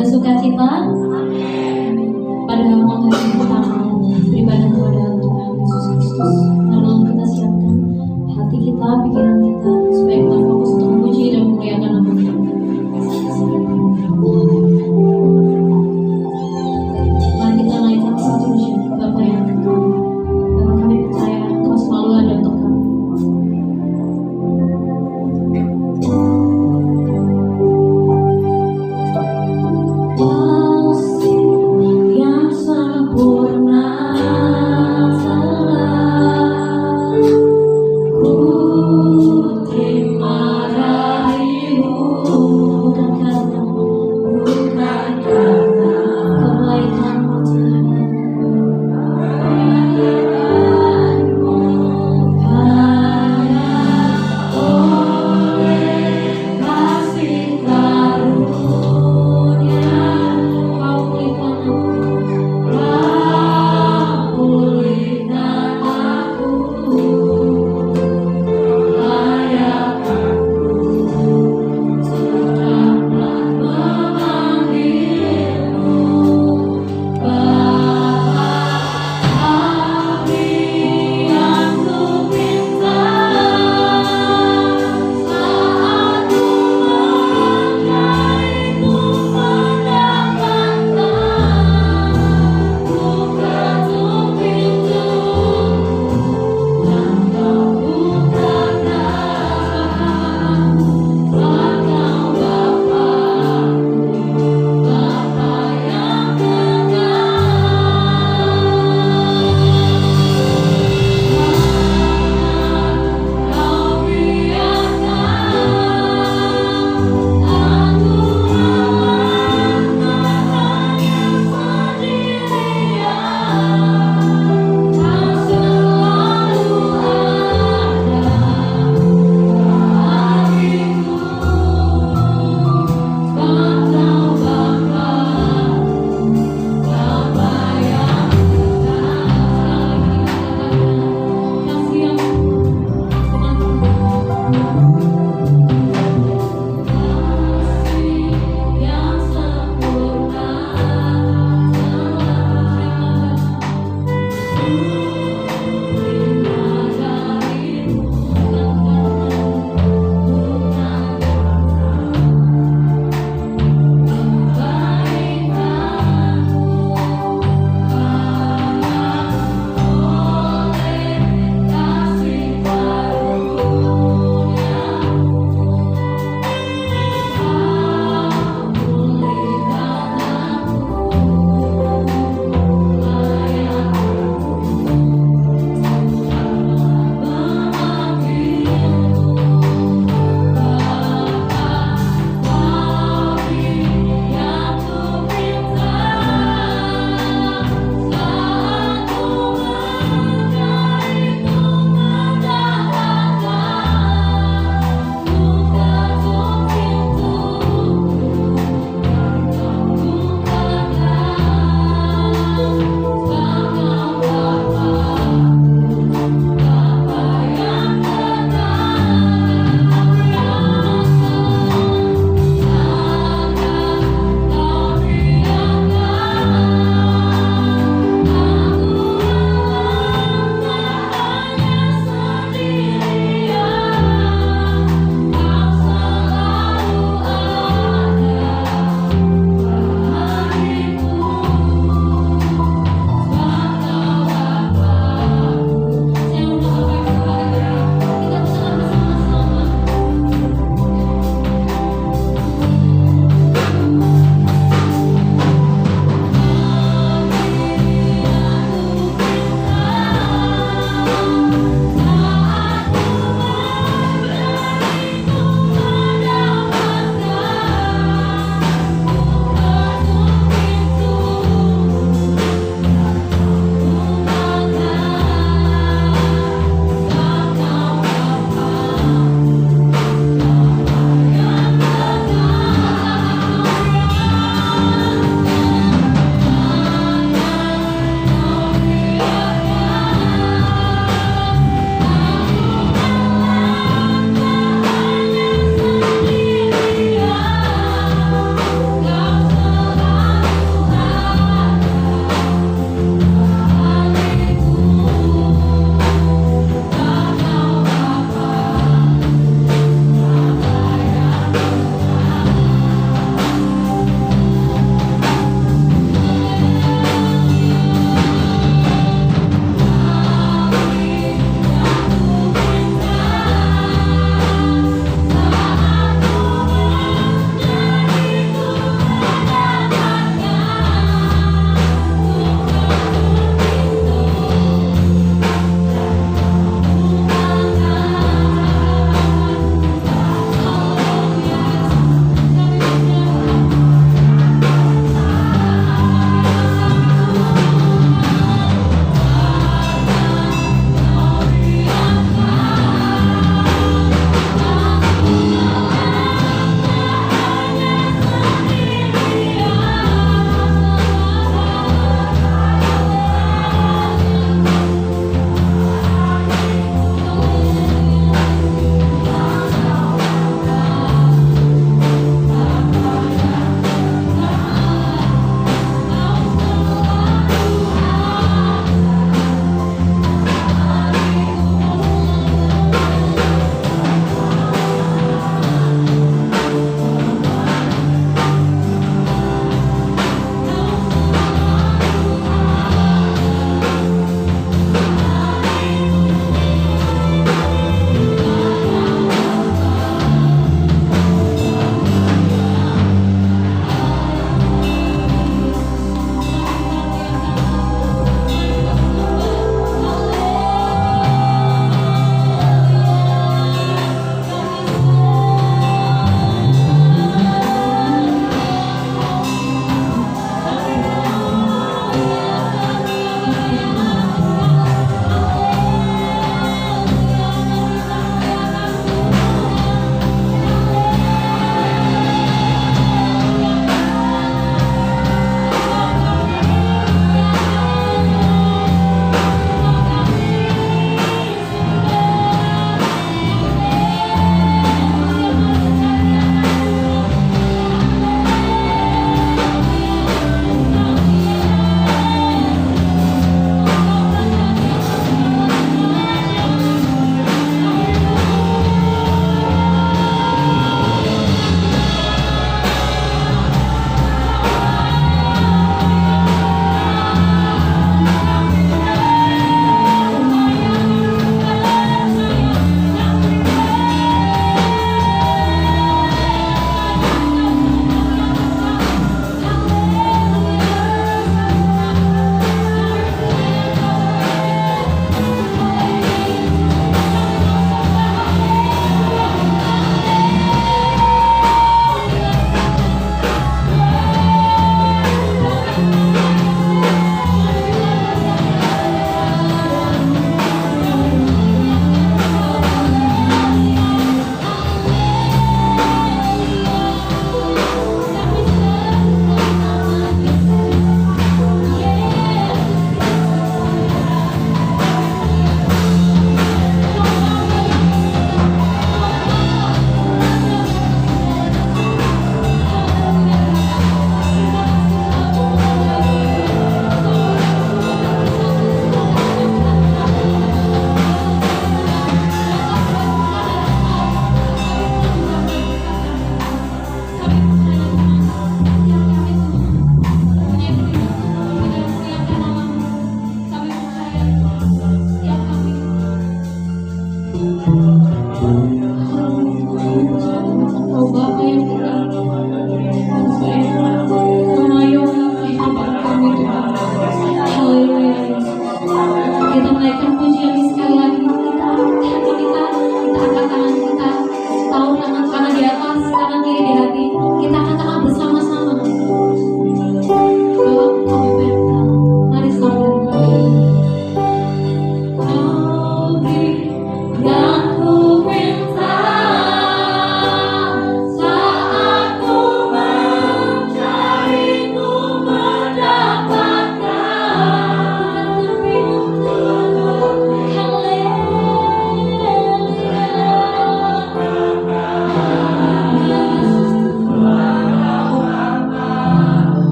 Ada sukacita pada malam hari kita mau beribadah kepada Tuhan Yesus Kristus. Lalu kita siapkan hati kita, pikiran kita supaya kita fokus untuk memuji dan memuliakan nama Tuhan. Mari kita naikkan satu pujian Bapa yang kekal. Bapa, kami percaya Engkau selalu ada untuk kami. I'll sing.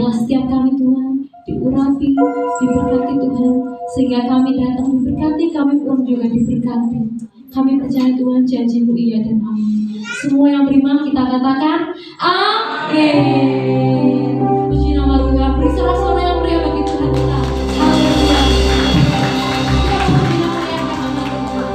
Biarlah setiap kami Tuhan diurapi, diberkati Tuhan, sehingga kami datang diberkati, kami pun juga diberkati. Kami percaya Tuhan janji-Mu iya dan amin. Semua yang beriman kita katakan amin. Puji nama Tuhan, beri sorak-sorai yang meriah bagi Tuhan kita. Haleluya. Kita puji nama yang nama Tuhan.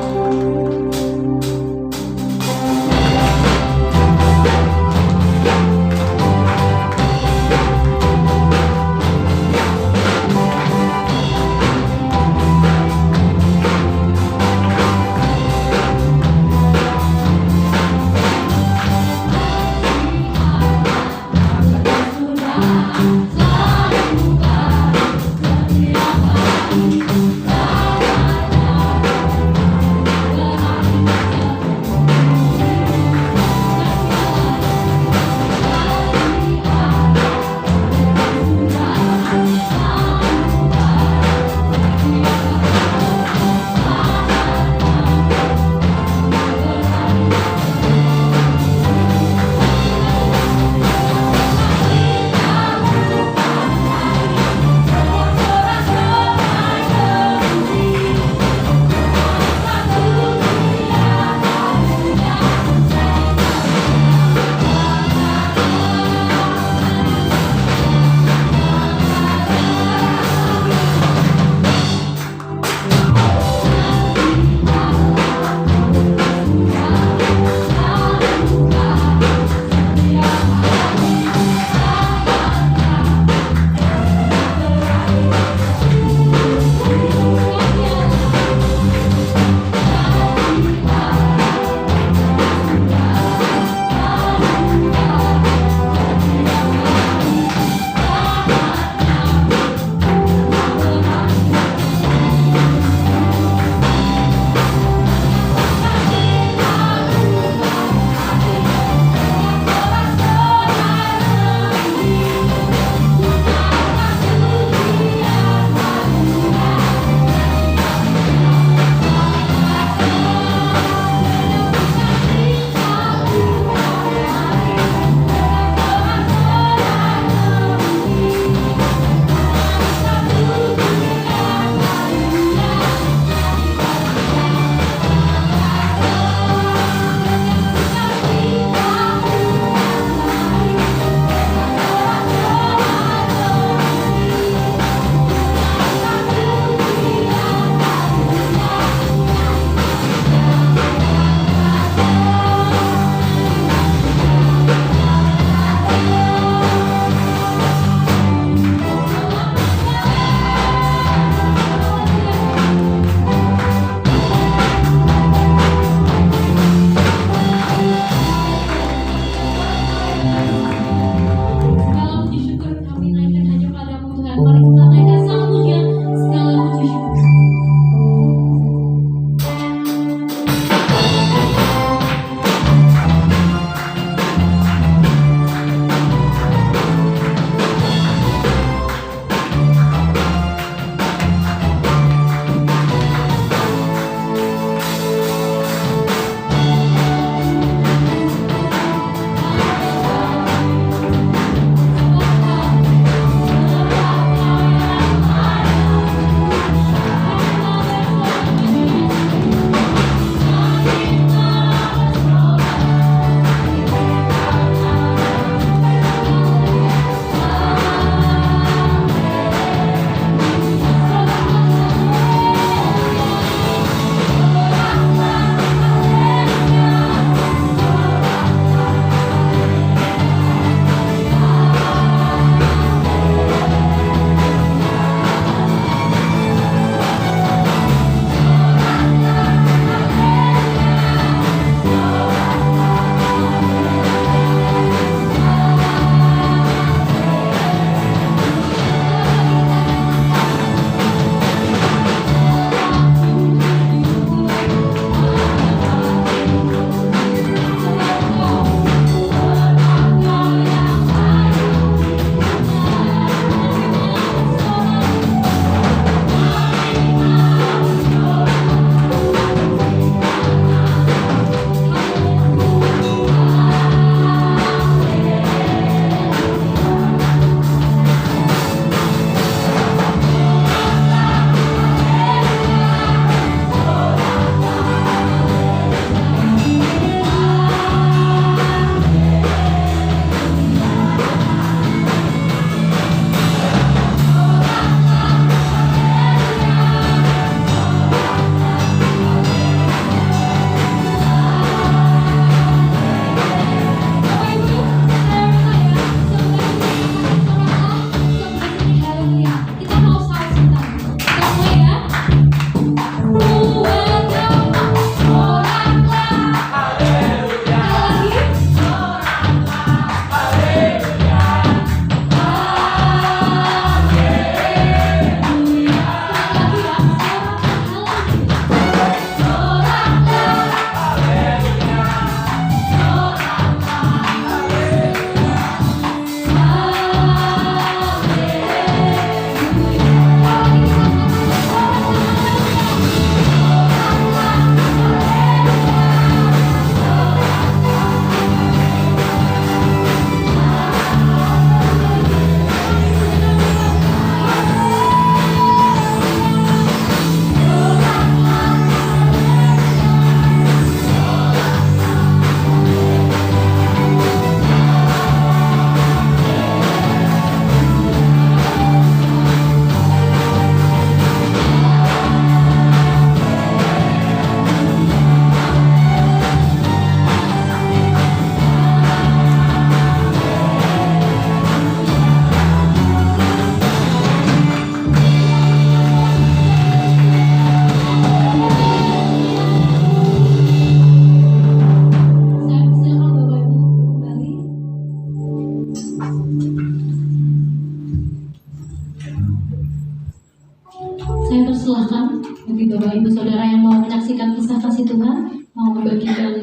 mau membagikan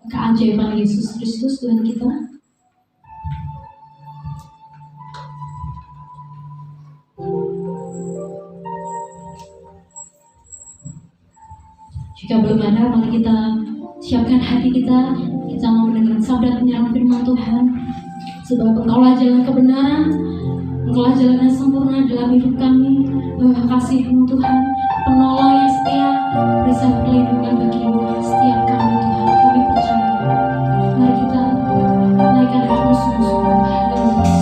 keajaiban Yesus Kristus Tuhan kita. Jika belum ada, mari kita siapkan hati kita. Kita mau mendengar sabda penyaran firman Tuhan. Sebab Engkaulah jalan kebenaran, Engkaulah jalan yang sempurna dalam hidup kami. Kasih-Mu Tuhan, penolong yang setia, berikan perlindungan bagi setiap kami Tuhan. Kami percaya. Mari kita naikkan hati sungguh-sungguh. Haleluya.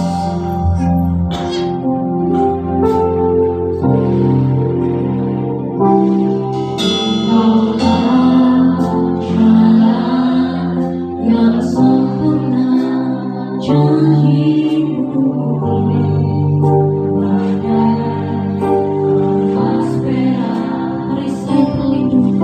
Mari saya perlindungan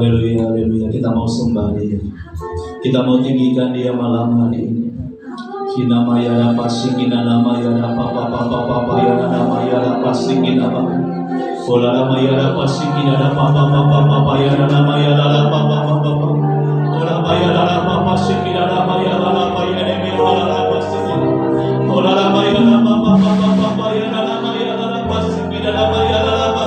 haleluya, haleluya. Kita mau sembah Dia. Kita mau tinggikan Dia malam hari ini. Kina maya rapa sikina nama ya rapa papa papa ya nama ya rapa sikina papa. Ola nama ya rapa sikina rapa papa papa ya nama ya rapa papa papa. Ola maya rapa papa sikina nama ya rapa ya neme ola rapa sikina. Ola nama ya rapa papa papa ya nama ya rapa sikina nama ya rapa.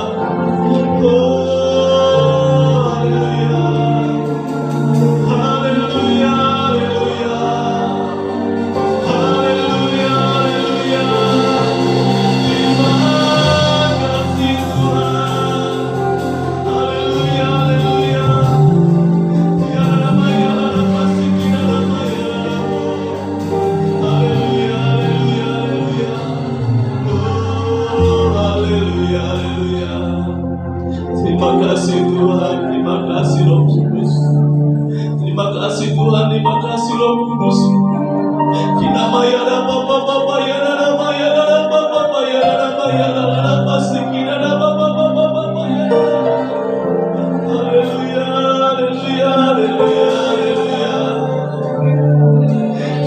Terima kasih Tuhan, terima kasih Roh Kudus. Terima kasih Tuhan, terima kasih Roh Kudus. Kita mayara papa papa ya nama ya papa papa ya nama ya pasti kita nama papa papa ya. Haleluya, haleluya, haleluya, haleluya.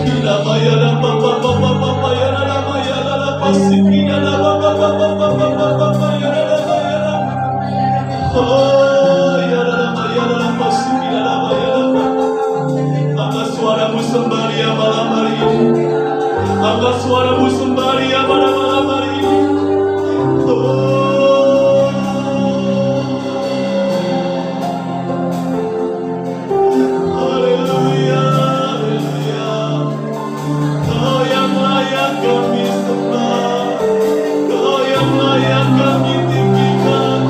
Kita mayara papa papa papa ya nama ya pasti kita nama papa papa papa ya nama. Oh ya Rama ya Rama pasti ya Rama ya Rama. Angkat suaramu sembah Dia malam hari ini. Angkat suaramu sembah Dia pada malam hari ini. Oh haleluya, haleluya. Kau yang layak kami sembah, Kau yang layak kami tinggikan.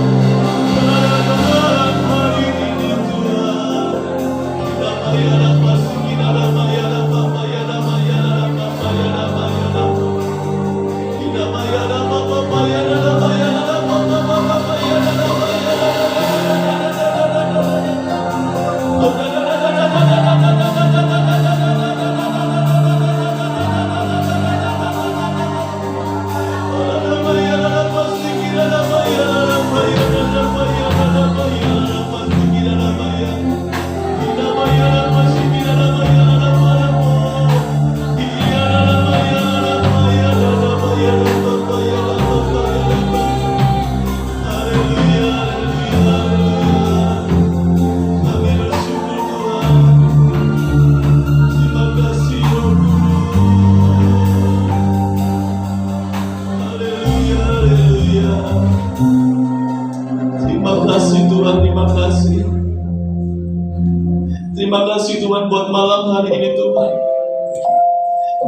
Terima kasih Tuhan buat malam hari ini Tuhan.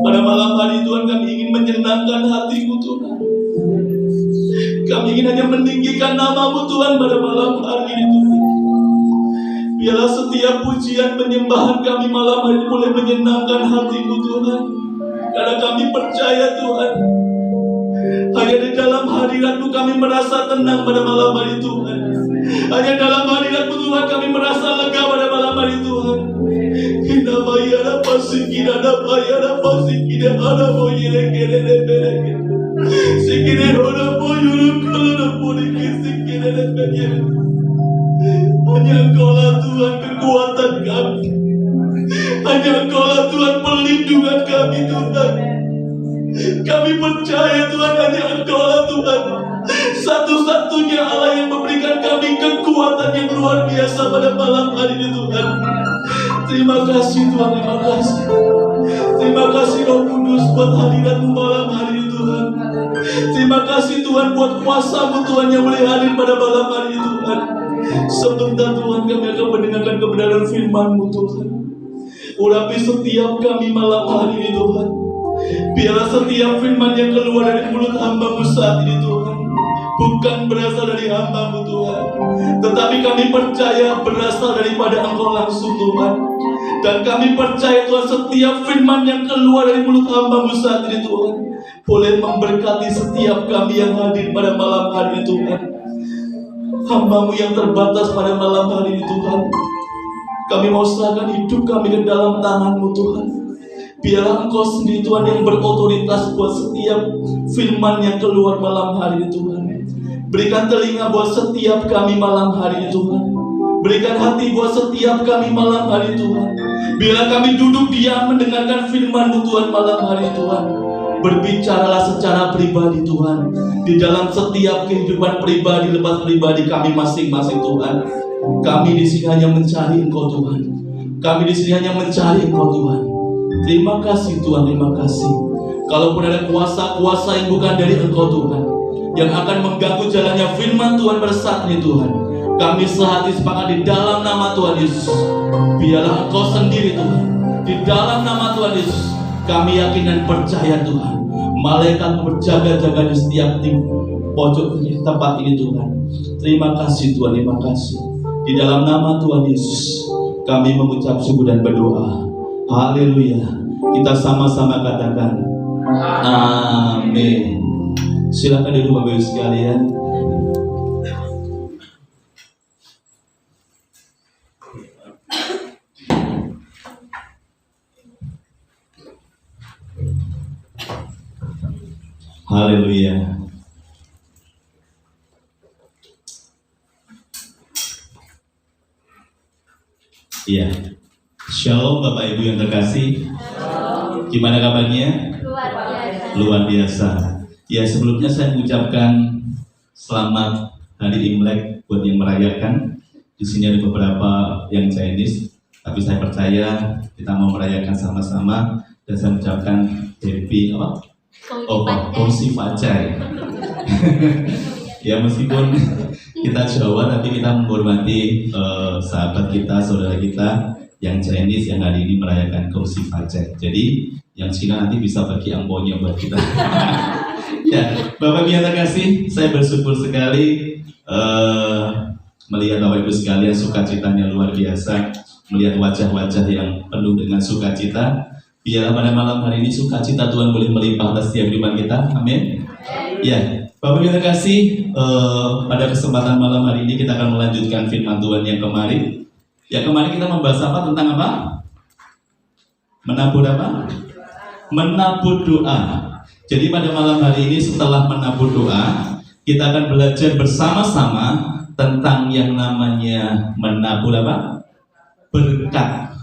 Pada malam hari Tuhan kami ingin menyenangkan hati-Mu Tuhan. Kami ingin hanya meninggikan nama-Mu Tuhan pada malam hari ini Tuhan. Biarlah setiap pujian penyembahan kami malam hari ini boleh menyenangkan hati-Mu Tuhan. Karena kami percaya Tuhan, hanya di dalam hadirat-Mu kami merasa tenang pada malam hari Tuhan. Hanya dalam hadirat-Mu Tuhan kami merasa lega pada malam hari Tuhan. Kita bayar apa sih? Kita ada bayar apa sih? Kita ada boyere kere kere. Sikire hoda boyuru kalau boleh sikire kere. Hanya Engkaulah Tuhan kekuatan kami. Hanya Engkaulah Tuhan perlindungan kami Tuhan. Kami percaya Tuhan hanya Engkaulah Tuhan, satu-satunya Allah yang memberikan kami kekuatan yang luar biasa pada malam hari ini Tuhan. Terima kasih Tuhan, terima kasih. Terima kasih Roh Kudus buat hadirat-Mu malam hari ini Tuhan. Terima kasih Tuhan buat kuasa-Mu Tuhan yang boleh hadir pada malam hari ini Tuhan. Sebentar Tuhan kami akan mendengarkan kebenaran firman-Mu Tuhan. Urapi setiap kami malam hari ini Tuhan. Biarlah setiap firman yang keluar dari mulut hamba-Mu saat ini Tuhan bukan berasal dari hamba-Mu Tuhan, tetapi kami percaya berasal daripada Engkau langsung Tuhan. Dan kami percaya Tuhan setiap firman yang keluar dari mulut hamba-Mu saat ini Tuhan boleh memberkati setiap kami yang hadir pada malam hari ini Tuhan. Hamba-Mu yang terbatas pada malam hari ini Tuhan, kami mau serahkan hidup kami ke dalam tangan-Mu Tuhan. Biarlah Engkau sendiri Tuhan yang berotoritas buat setiap firman yang keluar malam hari ini Tuhan. Berikan telinga buat setiap kami malam hari ini Tuhan. Berikan hati buat setiap kami malam hari Tuhan. Bila kami duduk diam mendengarkan firman-Mu Tuhan malam hari Tuhan, berbicaralah secara pribadi Tuhan, di dalam setiap kehidupan pribadi lepas pribadi kami masing-masing Tuhan. Kami di sini hanya mencari Engkau Tuhan. Kami di sini hanya mencari Engkau Tuhan. Terima kasih Tuhan, terima kasih. Kalaupun ada kuasa-kuasa yang bukan dari Engkau Tuhan, yang akan mengganggu jalannya firman Tuhan pada saat ini Tuhan, kami sehati sepakat di dalam nama Tuhan Yesus. Biarlah Engkau sendiri Tuhan, di dalam nama Tuhan Yesus, kami yakin dan percaya Tuhan, malaikat berjaga-jaga di setiap pojok tempat ini Tuhan. Terima kasih Tuhan, terima kasih. Di dalam nama Tuhan Yesus, kami mengucap syukur dan berdoa. Haleluya. Kita sama-sama katakan amin. Silakan duduk Bapak Ibu sekalian. Haleluya. Iya. Shalom Bapak Ibu yang terkasih. Gimana kabarnya? Luar biasa. Luar biasa. Ya, sebelumnya saya mengucapkan selamat Hari Imlek buat yang merayakan. Di sini ada beberapa yang Chinese, tapi saya percaya kita mau merayakan sama-sama, dan saya mengucapkan happy apa? Kongsi Facai. Ya, meskipun kita Jawa, tapi kita menghormati sahabat kita, saudara kita yang Chinese yang hari ini merayakan Kongsi Facai. Jadi yang Cina nanti bisa bagi angpaunya buat kita. Ya, Bapak Ibu yang terkasih, saya bersyukur sekali melihat Bapak Ibu sekalian sukacitanya luar biasa, melihat wajah-wajah yang penuh dengan sukacita. Biarlah pada malam hari ini sukacita Tuhan boleh melimpah atas setiap kehidupan kita. Amin. Ya, Bapak Ibu yang terkasih, pada kesempatan malam hari ini kita akan melanjutkan firman Tuhan yang kemarin. Ya, kemarin kita membahas apa? Tentang apa? Menabur apa? Menabur doa. Jadi pada malam hari ini setelah menabur doa, kita akan belajar bersama-sama tentang yang namanya menabur apa? Berkat.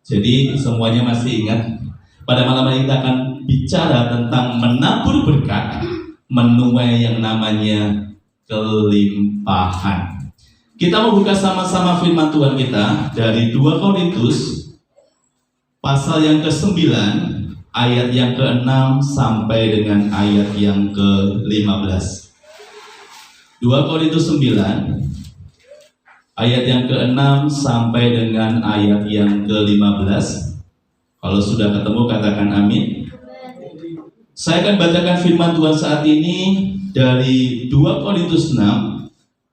Jadi semuanya masih ingat, pada malam hari kita akan bicara tentang menabur berkat, menuai yang namanya kelimpahan. Kita membuka sama-sama firman Tuhan kita dari 2 Korintus pasal yang ke-9, ayat yang ke-6 sampai dengan ayat yang ke-15. 2 Korintus 9 ayat yang ke-6 sampai dengan ayat yang ke-15. Kalau sudah ketemu katakan amin. Saya akan bacakan firman Tuhan saat ini dari 2 Korintus 6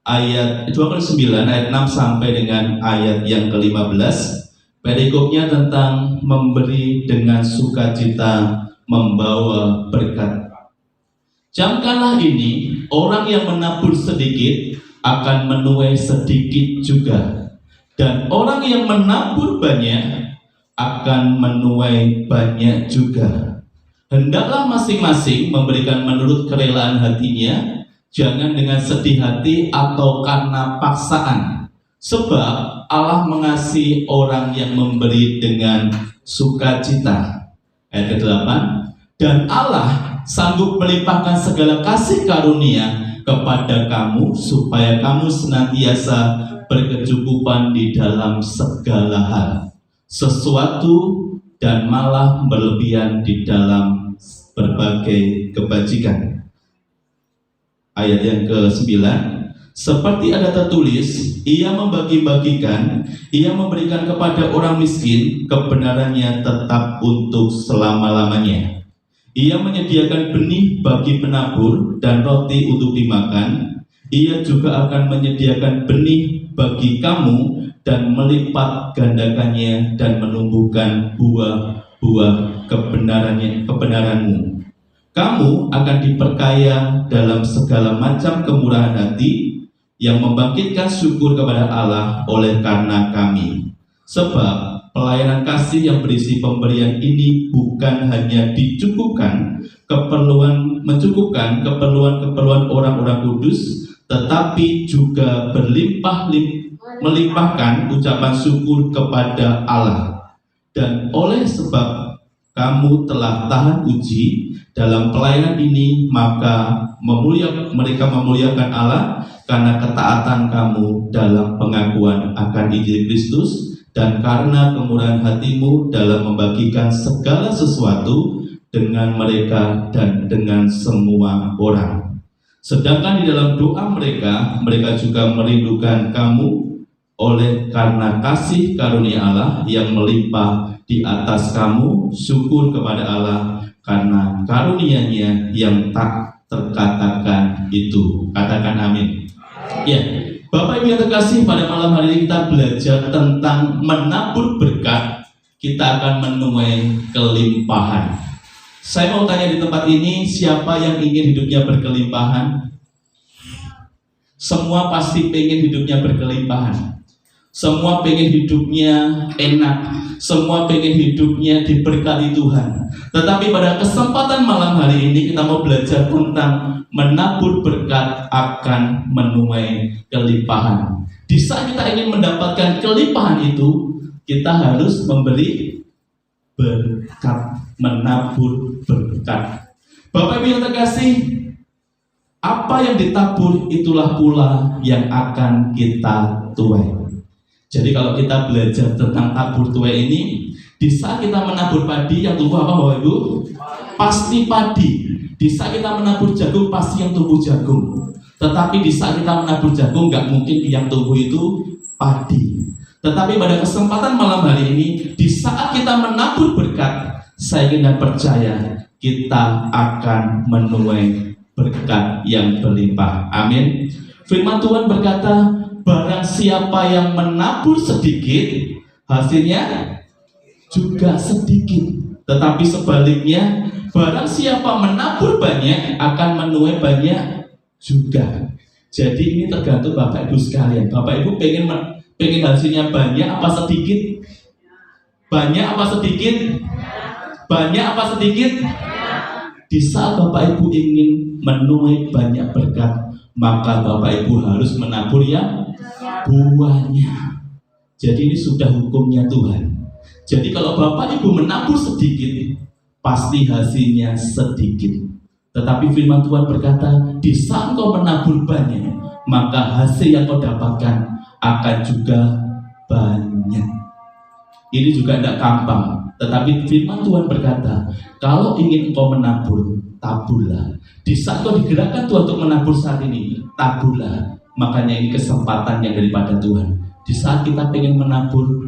ayat 2 Korintus 9 ayat 6 sampai dengan ayat yang ke-15. Perikopnya tentang memberi dengan sukacita membawa berkat. Camkanlah ini, orang yang menabur sedikit akan menuai sedikit juga, dan orang yang menabur banyak akan menuai banyak juga. Hendaklah masing-masing memberikan menurut kerelaan hatinya, jangan dengan sedih hati atau karena paksaan, sebab Allah mengasihi orang yang memberi dengan sukacita. Ayat ke-8, dan Allah sanggup melimpahkan segala kasih karunia kepada kamu, supaya kamu senantiasa berkecukupan di dalam segala hal, sesuatu dan malah berlebihan di dalam berbagai kebajikan. Ayat yang ke-9, seperti ada tertulis, ia membagi-bagikan, ia memberikan kepada orang miskin, kebenarannya tetap untuk selama-lamanya. Ia menyediakan benih bagi penabur dan roti untuk dimakan. Ia juga akan menyediakan benih bagi kamu dan melipat gandakannya dan menumbuhkan buah-buah kebenaranmu. Kamu akan diperkaya dalam segala macam kemurahan hati, yang membangkitkan syukur kepada Allah oleh karena kami. Sebab pelayanan kasih yang berisi pemberian ini bukan hanya mencukupkan keperluan orang-orang kudus, tetapi juga berlimpah-limpah melimpahkan ucapan syukur kepada Allah. Dan oleh sebab kamu telah tahan uji dalam pelayanan ini, maka mereka memuliakan Allah karena ketaatan kamu dalam pengakuan akan Injil Kristus dan karena kemurahan hatimu dalam membagikan segala sesuatu dengan mereka dan dengan semua orang. Sedangkan di dalam doa mereka juga merindukan kamu oleh karena kasih karunia Allah yang melimpah di atas kamu, syukur kepada Allah karena karunia-Nya yang tak terkatakan itu. Katakan amin. Ya, Bapak Ibu yang terkasih, pada malam hari ini kita belajar tentang menabur berkat, kita akan menuai kelimpahan. Saya mau tanya di tempat ini, siapa yang ingin hidupnya berkelimpahan? Semua pasti pengen hidupnya berkelimpahan. Semua pengen hidupnya enak, semua pengen hidupnya diberkati Tuhan. Tetapi pada kesempatan malam hari ini kita mau belajar tentang menabur berkat akan menuai kelimpahan. Di saat kita ingin mendapatkan kelimpahan itu, kita harus memberi berkat, menabur berkat. Bapak Ibu yang terkasih, apa yang ditabur itulah pula yang akan kita tuai. Jadi kalau kita belajar tentang tabur tuai ini, di saat kita menabur padi, yang tumbuh apa Bapak Ibu? Pasti padi. Di saat kita menabur jagung, pasti yang tumbuh jagung. Tetapi di saat kita menabur jagung, nggak mungkin yang tumbuh itu padi. Tetapi pada kesempatan malam hari ini, di saat kita menabur berkat, saya ingin dan percaya kita akan menuai berkat yang berlimpah. Amin. Firman Tuhan berkata, barang siapa yang menabur sedikit, hasilnya juga sedikit. Tetapi sebaliknya, barang siapa menabur banyak, akan menuai banyak juga. Jadi ini tergantung Bapak Ibu sekalian. Bapak Ibu pengen hasilnya banyak apa sedikit? Banyak apa sedikit? Banyak apa sedikit? Di saat Bapak Ibu ingin menuai banyak berkat, maka Bapak Ibu harus menabur yang buahnya. Jadi ini sudah hukumnya Tuhan. Jadi kalau Bapak Ibu menabur sedikit, pasti hasilnya sedikit. Tetapi firman Tuhan berkata, di saat kau menabur banyak, maka hasil yang kau dapatkan akan juga banyak. Ini juga tidak gampang. Tetapi firman Tuhan berkata, kalau ingin kau menabur, taburlah. Di saat kau digerakkan Tuhan untuk menabur saat ini, taburlah. Makanya ini kesempatan yang daripada Tuhan. Di saat kita pengen menabur,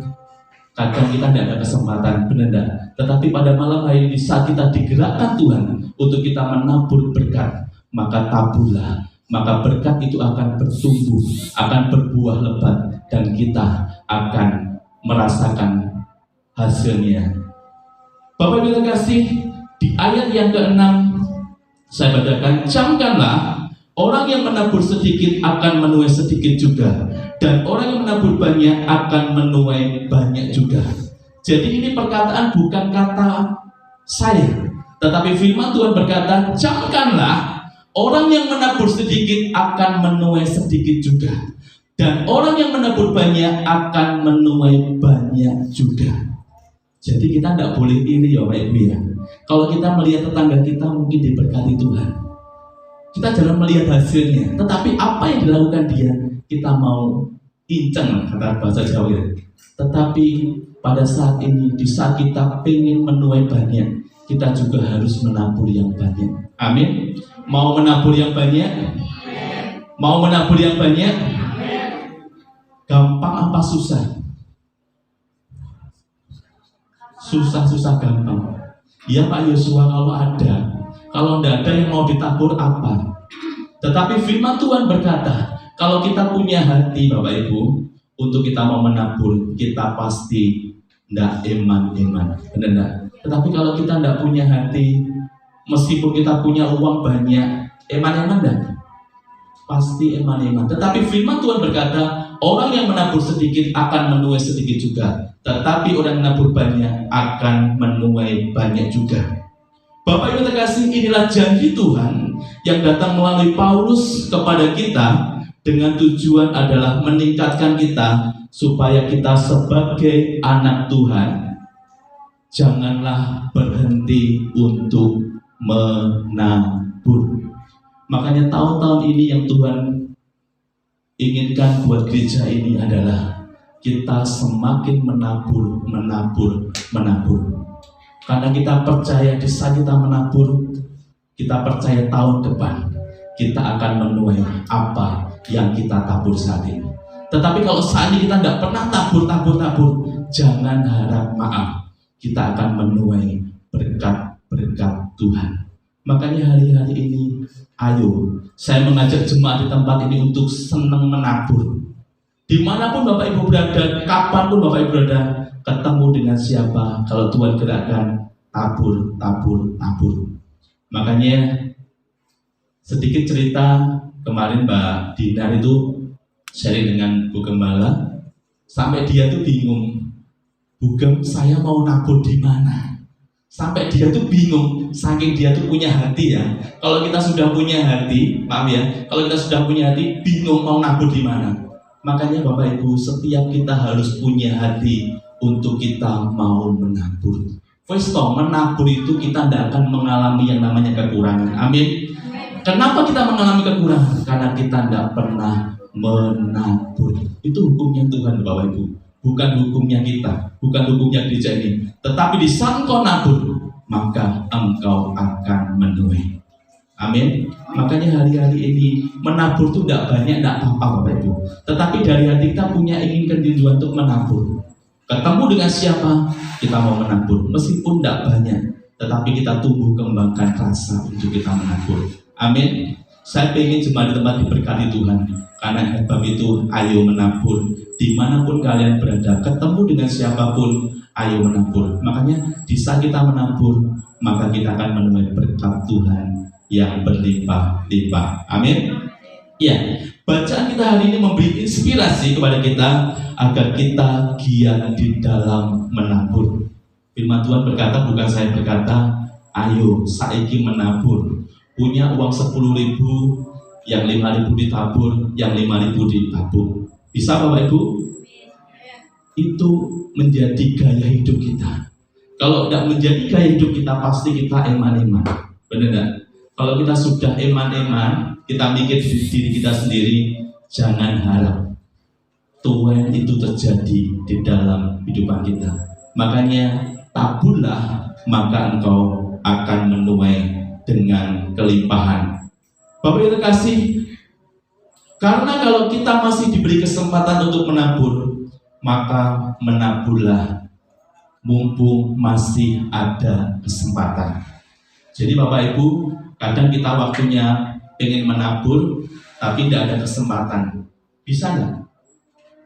kadang kita tidak ada kesempatan, benar tidak? Tetapi pada malam hari ini, saat kita digerakkan Tuhan untuk kita menabur berkat, maka taburlah. Maka berkat itu akan bertumbuh, akan berbuah lebat, dan kita akan merasakan hasilnya. Bapak Ibu terkasih, di ayat yang ke-6 saya bacakan, camkanlah, orang yang menabur sedikit akan menuai sedikit juga, dan orang yang menabur banyak akan menuai banyak juga. Jadi ini perkataan bukan kata saya, tetapi firman Tuhan berkata, camkanlah, orang yang menabur sedikit akan menuai sedikit juga, dan orang yang menabur banyak akan menuai banyak juga. Jadi kita tidak boleh iri ya Bapak Ibu ya. Kalau kita melihat tetangga kita mungkin diberkati Tuhan, kita jangan melihat hasilnya, tetapi apa yang dilakukan dia, kita mau inceng, kata bahasa Jawa ya. Tetapi pada saat ini, di saat kita pengen menuai banyak, kita juga harus menabur yang banyak. Amin. Mau menabur yang banyak? Mau menabur yang banyak? Gampang apa susah? Susah-susah gampang. Ya Pak Yosua, kalau ada, kalau tidak ada yang mau ditabur apa? Tetapi firman Tuhan berkata, kalau kita punya hati Bapak Ibu, untuk kita mau menabur, kita pasti tidak eman-eman, benar tidak? Tetapi kalau kita tidak punya hati, meskipun kita punya uang banyak, eman-eman tidak? Pasti eman-eman. Tetapi firman Tuhan berkata, orang yang menabur sedikit akan menuai sedikit juga, tetapi orang yang menabur banyak akan menuai banyak juga. Bapak Ibu terkasih, inilah janji Tuhan yang datang melalui Paulus kepada kita dengan tujuan adalah meningkatkan kita supaya kita sebagai anak Tuhan janganlah berhenti untuk menabur. Makanya tahun-tahun ini yang Tuhan inginkan buat gereja ini adalah kita semakin menabur. Karena kita percaya di saat kita menabur, kita percaya tahun depan kita akan menuai apa yang kita tabur saat ini. Tetapi kalau saat ini kita tidak pernah tabur, jangan harap maaf, kita akan menuai berkat Tuhan. Makanya hari-hari ini, ayo, saya mengajak jemaat di tempat ini untuk senang menabur. Dimanapun Bapak Ibu berada, kapanpun Bapak Ibu berada, ketemu dengan siapa, kalau Tuhan gerakkan, tabur. Makanya sedikit cerita, kemarin Mbak Dinar itu sharing dengan Bu Gembala, sampai dia tuh bingung, Bugem, saya mau nabur di mana? Sampai dia tuh bingung, saking dia tuh punya hati ya. Kalau kita sudah punya hati, maaf ya, kalau kita sudah punya hati, bingung mau nabur di mana. Makanya Bapak Ibu, setiap kita harus punya hati untuk kita mau menabur. First of all, menabur itu kita tidak akan mengalami yang namanya kekurangan. Amin. Kenapa kita mengalami kekurangan? Karena kita tidak pernah menabur. Itu hukumnya Tuhan Bapak Ibu, bukan hukumnya kita, bukan hukumnya gereja ini. Tetapi di saat engkau nabur, maka engkau akan menuai. Amin. Makanya hari-hari ini menabur itu tidak banyak, tidak apa-apa Bapak Ibu. Tetapi dari hati kita punya ingin kerinduan untuk menabur. Ketemu dengan siapa, kita mau menabur. Meskipun tidak banyak, tetapi kita tumbuh kembangkan rasa untuk kita menabur. Amin. Saya ingin jemaat di tempat diberkati Tuhan. Karena sebab itu, ayo menabur. Dimanapun kalian berada, ketemu dengan siapapun, ayo menabur. Makanya di saat kita menabur, maka kita akan menemui berkat Tuhan yang berlimpah-limpah. Amin. Ya, bacaan kita hari ini memberi inspirasi kepada kita agar kita giat di dalam menabur. Firman Tuhan berkata, bukan saya berkata, ayo saiki menabur. Punya uang 10.000, yang 5.000 ditabur, yang 5.000 ditabung. Bisa Bapak Ibu? Itu menjadi gaya hidup kita. Kalau tidak menjadi gaya hidup kita, pasti kita eman-eman. Benar tidak? Kalau kita sudah eman-eman, kita mikir diri kita sendiri, jangan harap Tuhan itu terjadi di dalam kehidupan kita. Makanya taburlah, maka engkau akan menuai dengan kelimpahan. Bapak Ibu terkasih, karena kalau kita masih diberi kesempatan untuk menabur, maka menaburlah mumpung masih ada kesempatan. Jadi Bapak Ibu, kadang kita waktunya pengen menabur, tapi tidak ada kesempatan. Bisa nggak?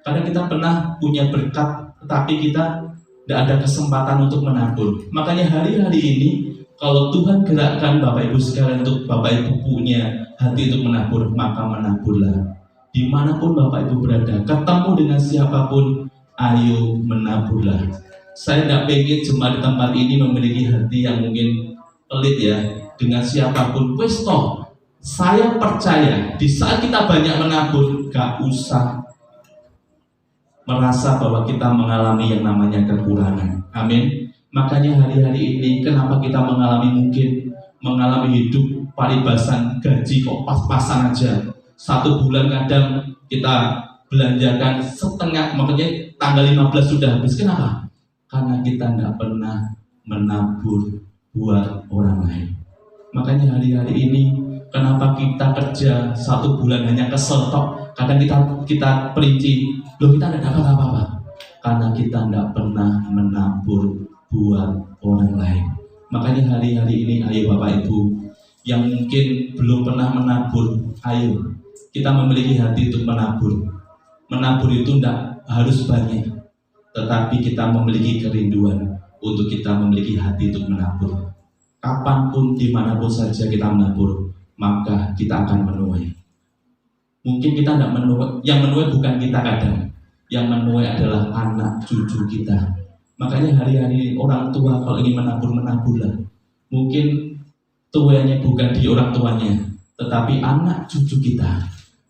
Karena kita pernah punya berkat, tetapi kita tidak ada kesempatan untuk menabur. Makanya hari-hari ini, kalau Tuhan gerakkan Bapak Ibu sekalian untuk Bapak Ibu punya hati untuk menabur, maka menaburlah. Dimanapun Bapak Ibu berada, ketemu dengan siapapun, ayo menaburlah. Saya tidak pengen jemaat di tempat ini memiliki hati yang mungkin pelit ya, dengan siapapun. Saya percaya di saat kita banyak menabur, gak usah merasa bahwa kita mengalami yang namanya kekurangan. Amin. Makanya hari-hari ini kenapa kita mengalami hidup paribasan gaji kok pas-pasan aja. 1 bulan kadang kita belanjakan setengah, makanya tanggal 15 sudah habis. Kenapa? Karena kita tidak pernah menabur buat orang lain. Makanya hari-hari ini kenapa kita kerja 1 bulan hanya kesel tok. Kadang kita perinci, loh kita tidak dapat apa-apa. Karena kita tidak pernah menabur buat orang lain. Makanya hari-hari ini ayo Bapak Ibu yang mungkin belum pernah menabur, ayo kita memiliki hati untuk menabur. Menabur itu tidak harus banyak, tetapi kita memiliki kerinduan untuk kita memiliki hati untuk menabur. Kapanpun, dimanapun saja kita menabur, maka kita akan menuai. Mungkin kita tidak menuai, yang menuai bukan kita kadang, yang menuai adalah anak cucu kita. Makanya hari-hari orang tua kalau ingin menaburlah. Mungkin tuanya bukan di orang tuanya, tetapi anak cucu kita.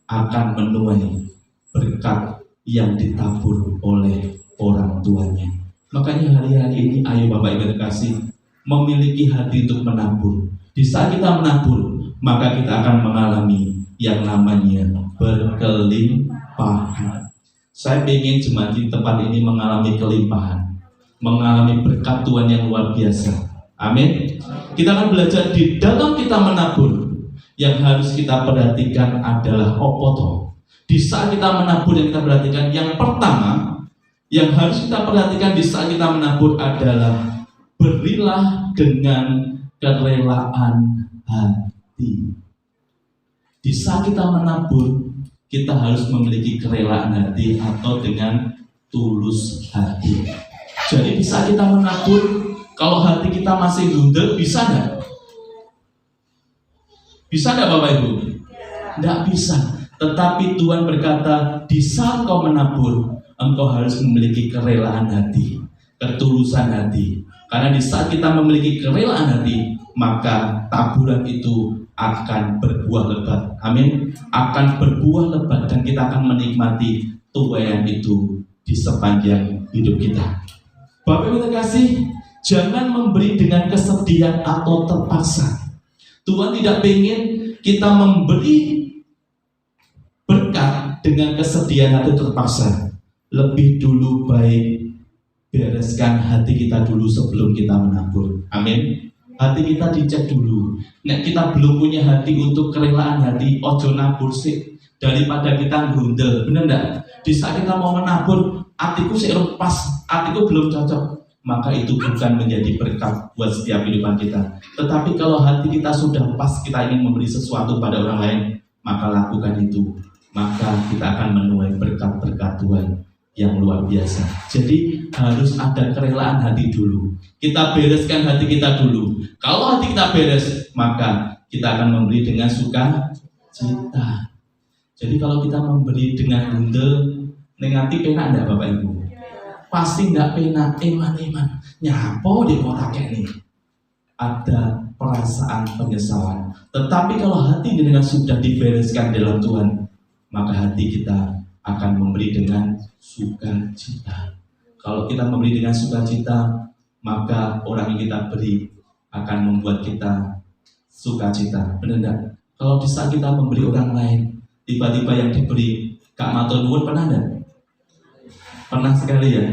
akan menuai berkat yang ditabur oleh orang tuanya. Makanya hari-hari ini ayo Bapak Ibu terkasih, memiliki hati untuk menabur. Di saat kita menabur, maka kita akan mengalami yang namanya berkelimpahan. Saya ingin jemaat di tempat ini mengalami kelimpahan, mengalami berkat Tuhan yang luar biasa. Amin. Kita akan belajar di dalam kita menabur. Yang harus kita perhatikan adalah opoto. Di saat kita menabur yang kita perhatikan, yang pertama yang harus kita perhatikan di saat kita menabur adalah berilah dengan kerelaan hati. Di saat kita menabur, kita harus memiliki kerelaan hati atau dengan tulus hati. Jadi di saat kita menabur, kalau hati kita masih gundel, bisa enggak? Bisa enggak Bapak Ibu? Enggak bisa. Tetapi Tuhan berkata, di saat kau menabur, engkau harus memiliki kerelaan hati, ketulusan hati. Karena di saat kita memiliki kerelaan hati, maka taburan itu akan berbuah lebat. Amin. Akan berbuah lebat dan kita akan menikmati tuaian itu di sepanjang hidup kita. Bapak Ibu terkasih, jangan memberi dengan kesedihan atau terpaksa. Tuhan tidak ingin kita memberi berkat dengan kesedihan atau terpaksa. Lebih dulu baik bereskan hati kita dulu sebelum kita menabur. Amin. Hati kita dicek dulu. Nek kita belum punya hati untuk kerelaan hati, ojo nabur sih. Daripada kita grundel, bener enggak? Di saat kita mau menabur, hatiku sih pas, hatiku belum cocok, maka itu bukan menjadi berkat buat setiap kehidupan kita. Tetapi kalau hati kita sudah pas, kita ingin memberi sesuatu pada orang lain, maka lakukan itu. Maka kita akan menuai berkat-berkat Tuhan yang luar biasa. Jadi harus ada kerelaan hati dulu. Kita bereskan hati kita dulu. Kalau hati kita beres, maka kita akan memberi dengan sukacita. Jadi kalau kita memberi dengan gundel, negatif penak enggak Bapak Ibu? Pasti enggak penak, eman-eman. Nyapo di kotak ini. Ada perasaan penyesalan. Tetapi kalau hati dengan sudah dibereskan dalam Tuhan, maka hati kita akan memberi dengan sukacita. Kalau kita memberi dengan sukacita, maka orang yang kita beri akan membuat kita sukacita. Benar enggak? Kalau di saat kita memberi orang lain, tiba-tiba yang diberi Kak matur nuwun, pernah enggak? Pernah sekali ya.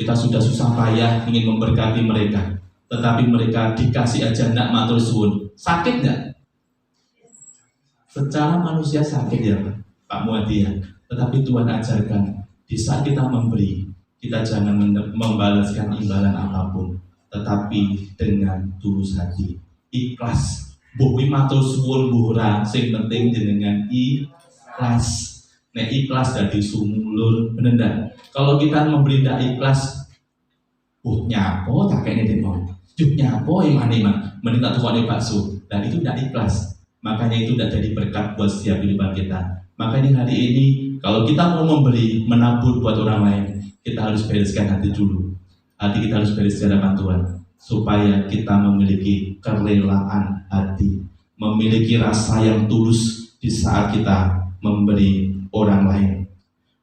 Kita sudah susah payah ingin memberkati mereka, tetapi mereka dikasih aja enggak matur suwun. Sakit enggak? Secara manusia sakit ya Pak Muadi ya. Tetapi Tuhan ajarkan, di saat kita memberi, kita jangan membalaskan imbalan apapun, tetapi dengan tulus hati, ikhlas. Buwi matur suwun buhra, sing penting dengan ikhlas. Nek ikhlas dari sumulur, bener enggak? Kalau kita memberi tidak ikhlas, nyapo tak kayaknya demon, nyapo iman, mending tak tukar bakso, dan itu tidak ikhlas. Makanya itu tidak jadi berkat buat setiap kehidupan kita. Makanya hari ini kalau kita mau memberi, menabur buat orang lain, kita harus bereskan hati dulu. Hati kita harus beres di hadapan Tuhan, supaya kita memiliki kerelaan hati, memiliki rasa yang tulus di saat kita memberi orang lain.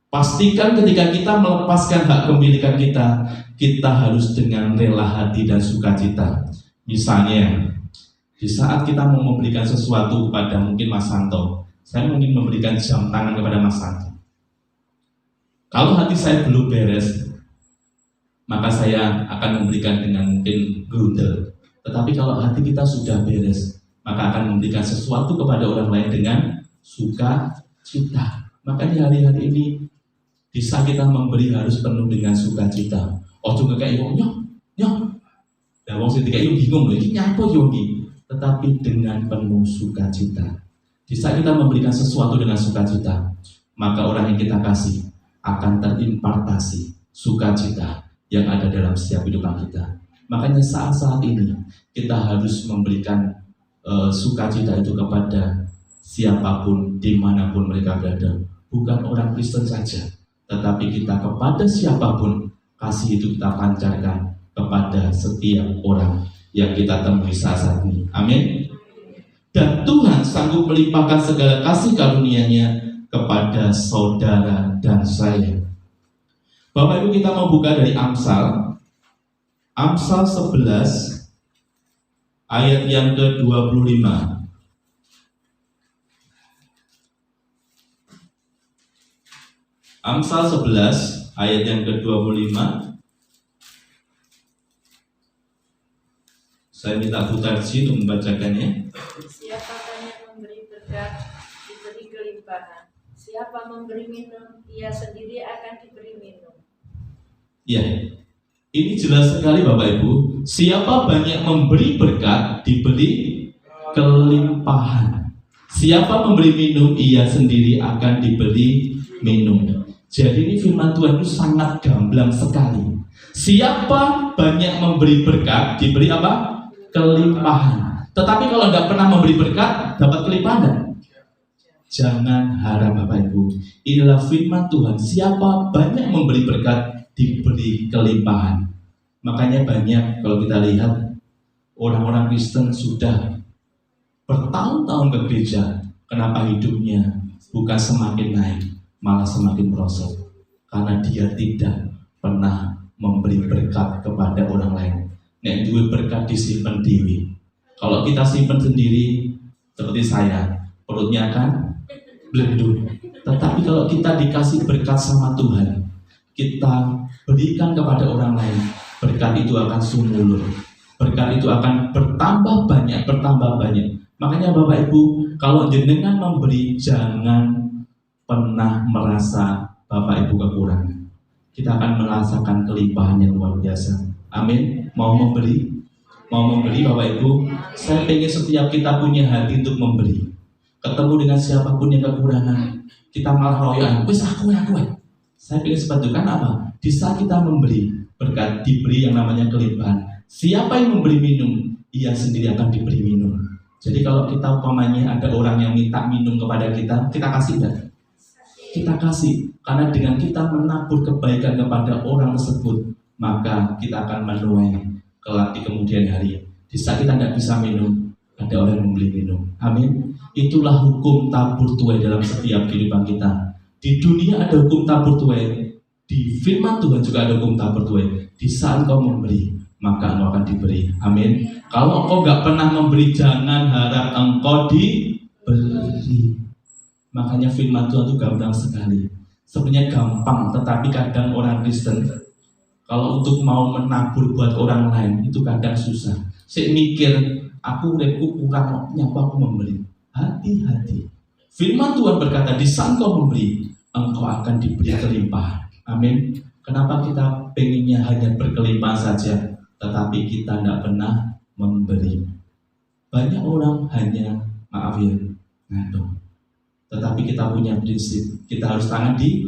Pastikan ketika kita melepaskan hak kepemilikan kita, kita harus dengan rela hati dan sukacita. Misalnya, di saat kita mau memberikan sesuatu kepada mungkin Mas Santo, saya mungkin memberikan jam tangan kepada Mas Santo. Kalau hati saya belum beres, maka saya akan memberikan dengan mungkin grundel. Tetapi kalau hati kita sudah beres, maka akan memberikan sesuatu kepada orang lain dengan sukacita. Makanya hari-hari ini, di saat kita memberi harus penuh dengan sukacita. Ojo ngekei wong nyok. Lah wong sing dikei bingung lho, iki nyapa yo iki? Tetapi dengan penuh sukacita. Di saat kita memberikan sesuatu dengan sukacita, maka orang yang kita kasih akan terimpartasi sukacita yang ada dalam setiap kehidupan kita. Makanya saat-saat ini kita harus memberikan sukacita itu kepada siapapun, dimanapun mereka berada. Bukan orang Kristen saja, tetapi kita kepada siapapun, kasih itu kita pancarkan kepada setiap orang yang kita temui saat ini. Amin. Dan Tuhan sanggup melimpahkan segala kasih karunia-Nya kepada saudara dan saya. Bapak Ibu, kita mau buka dari Amsal 11 ayat yang ke-25. Amsal 11 ayat yang ke-25. Saya minta Butarji untuk membacakannya. Siapakah yang memberi berkat, diberi kelimpahan. Siapa memberi minum, ia sendiri akan diberi minum. Ya, ini jelas sekali Bapak Ibu. Siapa banyak memberi berkat, diberi kelimpahan. Siapa memberi minum, ia sendiri akan diberi minum. Jadi ini firman Tuhan itu sangat gamblang sekali. Siapa banyak memberi berkat, diberi apa? Kelimpahan. Tetapi kalau nggak pernah memberi berkat, dapat kelimpahan enggak? Jangan harap Bapak Ibu. Inilah firman Tuhan. Siapa banyak memberi berkat, diberi kelimpahan. Makanya banyak kalau kita lihat orang-orang Kristen sudah bertahun-tahun ke gereja, kenapa hidupnya bukan semakin naik, malah semakin merosot? Karena dia tidak pernah memberi berkat kepada orang lain. Nek duwe berkat disimpan dewi. Kalau kita simpan sendiri, seperti saya, perutnya akan belendung. Tetapi kalau kita dikasih berkat sama Tuhan, kita berikan kepada orang lain, berkat itu akan sumulur. Berkat itu akan bertambah banyak. Makanya Bapak Ibu, kalau jenengan memberi, jangan pernah merasa Bapak Ibu kekurangan. Kita akan merasakan kelimpahan yang luar biasa. Amin. Mau memberi Bapak Ibu. Saya pengen setiap kita punya hati untuk memberi. Ketemu dengan siapapun yang kekurangan, kita malah royoan, wis aku. Saya pengen sebatukan apa? Di saat kita memberi, berkat diberi yang namanya kelimpahan. Siapa yang memberi minum, ia sendiri akan diberi minum. Jadi kalau kita umpamanya ada orang yang minta minum kepada kita kasih enggak? Kita kasih. Karena dengan kita menabur kebaikan kepada orang tersebut, maka kita akan menuai kelak di kemudian hari. Di saat kita tidak bisa minum, ada orang yang membeli minum. Amin. Itulah hukum tabur tuai dalam setiap kehidupan kita. Di dunia ada hukum tabur tuai. Di firman Tuhan juga ada hukum tabur tuai. Di saat kau memberi, maka engkau akan diberi. Amin. Kalau engkau gak pernah memberi, jangan harap engkau diberi. Makanya firman Tuhan itu gampang sekali. Sebenarnya gampang, tetapi kadang orang Kristen kalau untuk mau menabur buat orang lain itu kadang susah. Saya mikir, aku kurang, nyapa aku memberi. Hati-hati. Firman Tuhan berkata, di saat kau memberi, engkau akan diberi kelimpahan. Amin. Kenapa kita pengennya hanya berkelimpahan saja, tetapi kita tidak pernah memberi? Banyak orang hanya, maaf ya, ngadong. Tetapi kita punya prinsip, kita harus tangan di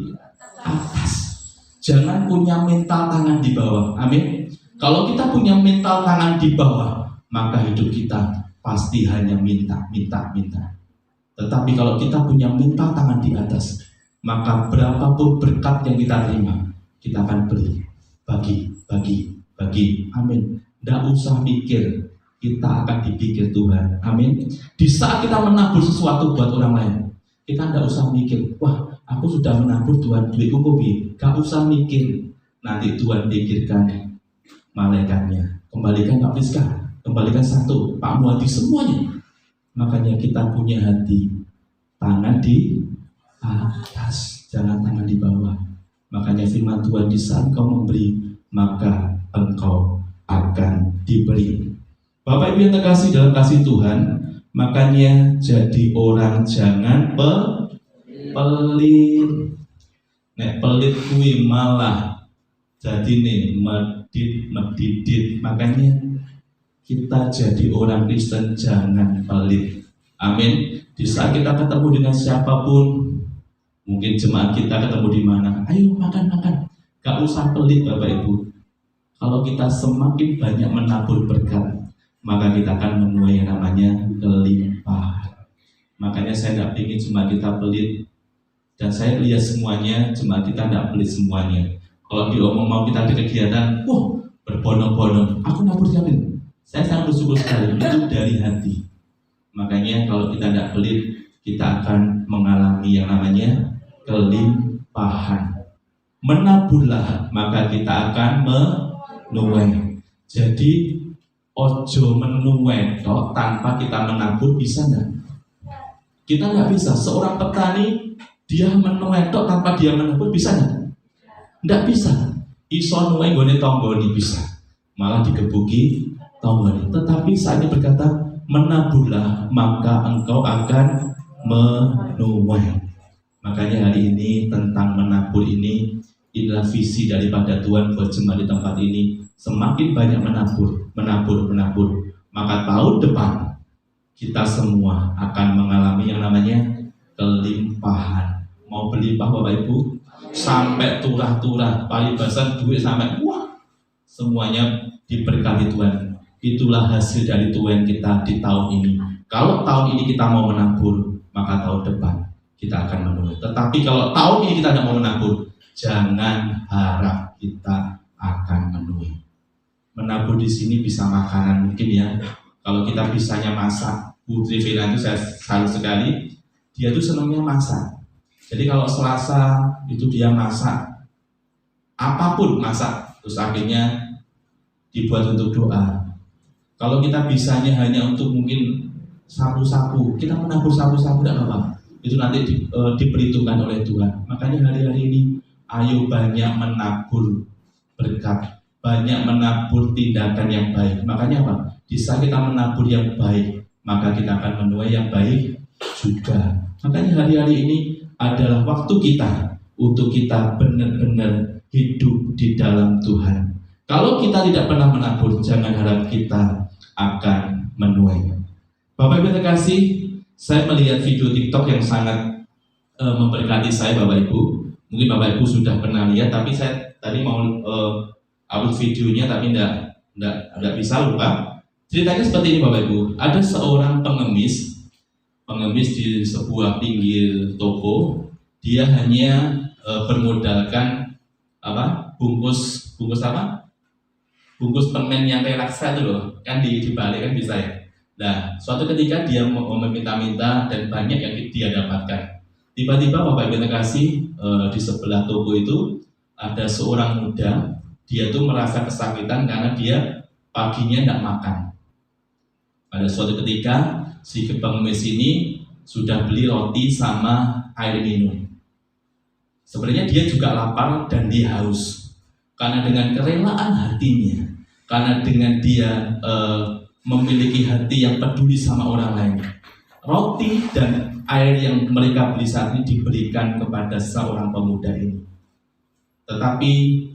atas. Jangan punya mental tangan di bawah. Amin. Kalau kita punya mental tangan di bawah, maka hidup kita pasti hanya minta. Tetapi kalau kita punya mental tangan di atas, maka berapapun berkat yang kita terima, kita akan beri, bagi. Amin. Tidak usah mikir, kita akan dipikir Tuhan. Amin. Di saat kita menabur sesuatu buat orang lain, kita tidak usah mikir, wah aku sudah menabur Tuhan duitku kopi. Gak usah mikir, nanti Tuhan pikirkan malaikatnya. Kembalikan Pak Priska, kembalikan satu, Pak Muadi, semuanya. Makanya kita punya hati, tangan di atas, jangan tangan di bawah. Makanya firman Tuhan, di saat kau memberi, maka engkau akan diberi. Bapak Ibu yang terkasih dalam kasih Tuhan, makanya jadi orang jangan pelit. Nek pelit kuwi malah jadi nih medidit. Makanya kita jadi orang Kristen jangan pelit. Amin. Di saat kita ketemu dengan siapapun, mungkin jemaat kita ketemu di mana, ayo makan. Gak usah pelit Bapak Ibu. Kalau kita semakin banyak menabur berkat, maka kita akan menuai yang namanya kelimpahan. Makanya saya tidak ingin cuma kita pelit. Dan saya lihat semuanya, cuma kita tidak pelit semuanya. Kalau diomong mau kita ada kegiatan, berbondong-bondong, aku nabur jamin. Saya sangat bersyukur sekali, itu dari hati. Makanya kalau kita tidak pelit, kita akan mengalami yang namanya kelimpahan. Menaburlah maka kita akan menuai. Jadi ojo menuai tok tanpa kita menabur, bisa enggak? Kita nggak bisa. Seorang petani dia menuai tok tanpa dia menabur, bisa enggak? Nggak bisa. Iso nuai gone tonggoni bisa, malah digebuki tonggoni. Tetapi saat ini berkata menaburlah maka engkau akan menuai. Makanya hari ini tentang menabur ini inilah visi daripada Tuhan buat jemaat di tempat ini. Semakin banyak menabur, maka tahun depan kita semua akan mengalami yang namanya kelimpahan. Mau berlimpah Bapak Ibu, sampai turah-turah, paribasan duit sampai wah, semuanya diberkati Tuhan. Itulah hasil dari Tuhan kita di tahun ini. Kalau tahun ini kita mau menabur, maka tahun depan kita akan menuai. Tetapi kalau tahun ini kita tidak mau menabur, jangan harap kita akan menuai. Menabur di sini bisa makanan mungkin ya. Kalau kita bisanya masak, Putri Vina itu saya salut sekali. Dia tuh senangnya masak. Jadi kalau Selasa itu dia masak, apapun masak, terus akhirnya dibuat untuk doa. Kalau kita bisanya hanya untuk mungkin sapu-sapu, kita menabur sapu-sapu tidak apa-apa. Itu nanti diperhitungkan oleh Tuhan. Makanya hari-hari ini, ayo banyak menabur berkat, banyak menabur tindakan yang baik. Makanya apa? Di saat kita menabur yang baik, maka kita akan menuai yang baik juga. Makanya hari-hari ini adalah waktu kita untuk kita benar-benar hidup di dalam Tuhan. Kalau kita tidak pernah menabur, jangan harap kita akan menuai. Bapak Ibu terkasih, saya melihat video TikTok yang sangat memberkati saya Bapak Ibu. Mungkin Bapak Ibu sudah pernah lihat, tapi saya tadi mau upload videonya tapi tidak bisa, lupa. Ceritanya seperti ini Bapak Ibu. Ada seorang pengemis di sebuah pinggir toko. Dia hanya bermodalkan bungkus permen yang relaksa itu loh, kan dibalik kan bisa ya. Nah, suatu ketika dia mau meminta-minta dan banyak yang dia dapatkan. Tiba-tiba Bapak Ibu terkasih, di sebelah toko itu ada seorang muda. Dia tuh merasa kesakitan karena dia paginya tidak makan. Pada suatu ketika si pengemis ini sudah beli roti sama air minum. Sebenarnya dia juga lapar dan dia haus. Karena dengan kerelaan hatinya, karena dengan dia memiliki hati yang peduli sama orang lain, roti dan air yang mereka beli saat ini diberikan kepada seorang pemuda ini. Tetapi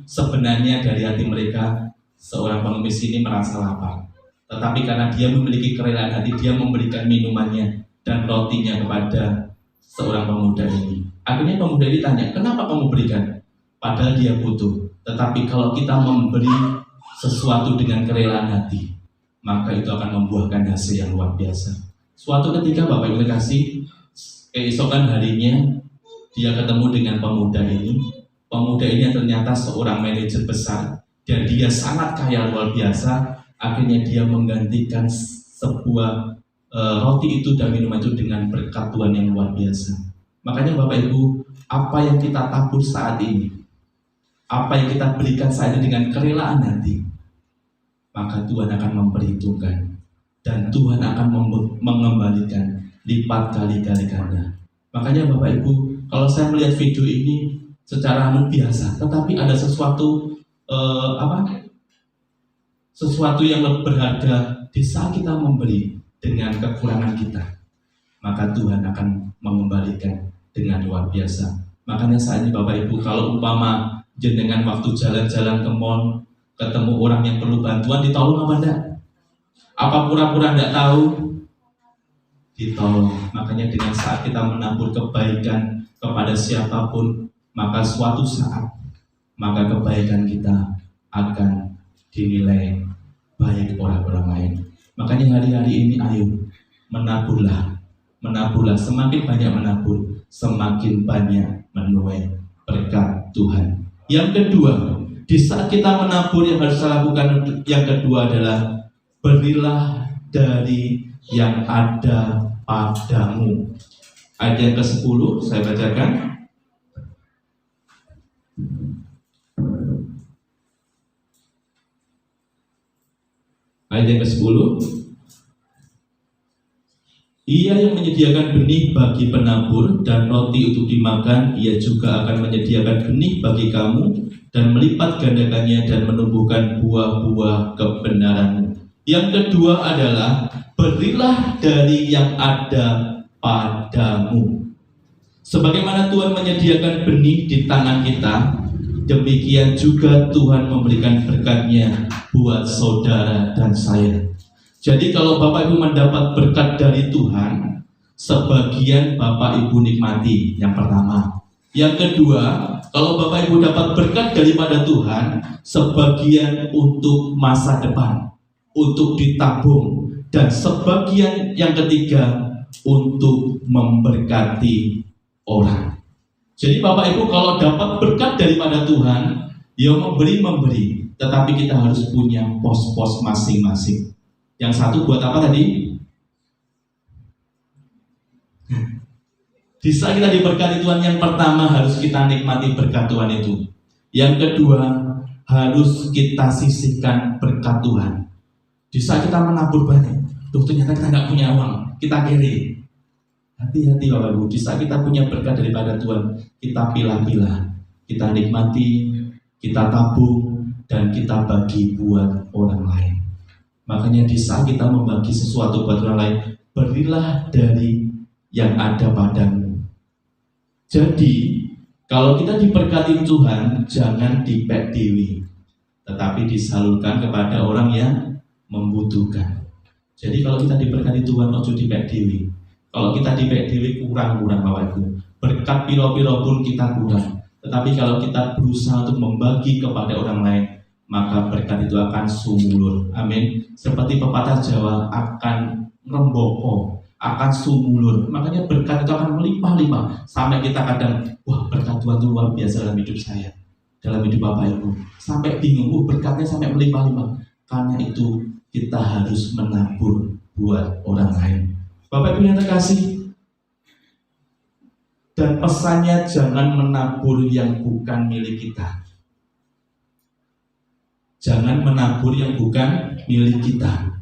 sebenarnya dari hati mereka, seorang pengemis ini merasa lapar. Tetapi karena dia memiliki kerelaan hati, dia memberikan minumannya dan rotinya kepada seorang pemuda ini. Akhirnya pemuda ini tanya, kenapa kamu berikan? Padahal dia butuh. Tetapi kalau kita memberi sesuatu dengan kerelaan hati, maka itu akan membuahkan hasil yang luar biasa. Suatu ketika Bapak Ibu kasih, keesokan harinya dia ketemu dengan pemuda ini. Pemuda ini ternyata seorang manajer besar dan dia sangat kaya luar biasa. Akhirnya dia menggantikan sebuah roti itu dan minuman itu dengan berkat Tuhan yang luar biasa. Makanya Bapak Ibu, apa yang kita tabur saat ini, apa yang kita berikan saat ini dengan kerelaan hati, maka Tuhan akan memperhitungkan dan Tuhan akan mengembalikan lipat kali-kali ganda. Makanya Bapak Ibu, kalau saya melihat video ini secara biasa, tetapi ada sesuatu sesuatu yang lebih berharga di saat kita memberi dengan kekurangan kita, maka Tuhan akan mengembalikan dengan luar biasa. Makanya saat ini Bapak Ibu, kalau umpama jenengan waktu jalan-jalan ke mall ketemu orang yang perlu bantuan, ditolong apa enggak? Apa pura-pura enggak tahu? Ditolong. Makanya dengan saat kita menabur kebaikan kepada siapapun, maka suatu saat maka kebaikan kita akan dinilai baik orang-orang lain. Makanya hari-hari ini ayo menaburlah, semakin banyak menabur, semakin banyak menuai berkat Tuhan. Yang kedua, di saat kita menabur yang harus kita lakukan yang kedua adalah berilah dari yang ada padamu. Ayat yang ke-10 saya bacakan. Ayat yang ke-10. Ia yang menyediakan benih bagi penabur dan roti untuk dimakan, ia juga akan menyediakan benih bagi kamu dan melipat gandakannya dan menumbuhkan buah-buah kebenaranmu. Yang kedua adalah berilah dari yang ada padamu. Sebagaimana Tuhan menyediakan benih di tangan kita, demikian juga Tuhan memberikan berkat-Nya buat saudara dan saya. Jadi kalau Bapak Ibu mendapat berkat dari Tuhan, sebagian Bapak Ibu nikmati, yang pertama. Yang kedua, kalau Bapak Ibu dapat berkat daripada Tuhan, sebagian untuk masa depan, untuk ditabung, dan sebagian yang ketiga untuk memberkati orang. Jadi Bapak Ibu kalau dapat berkat daripada Tuhan, ya memberi, tetapi kita harus punya pos-pos masing-masing. Yang satu buat apa tadi? Di saat kita diberkati Tuhan, yang pertama harus kita nikmati berkat Tuhan itu. Yang kedua, harus kita sisihkan berkat Tuhan. Di saat kita menabur banyak, ternyata kita nggak punya uang, kita kiri. Hati-hati Bapak Ibu, di saat kita punya berkat daripada Tuhan, kita pilah-pilah, kita nikmati, kita tabung, dan kita bagi buat orang lain. Makanya di saat kita membagi sesuatu buat orang lain, berilah dari yang ada padamu. Jadi, kalau kita diberkati Tuhan, jangan dipek dewi, tetapi disalurkan kepada orang yang membutuhkan. Jadi kalau kita diberkati Tuhan, ojo dipek dewi. Kalau kita dipek dewi, kurang Bapak Ibu. Berkat piro-piro pun kita kurang. Tetapi kalau kita berusaha untuk membagi kepada orang lain, maka berkat itu akan sumulur. Amin. Seperti pepatah Jawa, akan remboko, akan sumulur. Makanya berkat itu akan melimpah-limpah. Sampai kita kadang, wah berkat Tuhan itu luar biasa dalam hidup saya, dalam hidup Bapak Ibu. Sampai bingung, berkatnya sampai melimpah-limpah. Karena itu kita harus menabur buat orang lain. Bapak Ibu yang terkasih, dan pesannya jangan menabur yang bukan milik kita. Jangan menabur yang bukan milik kita.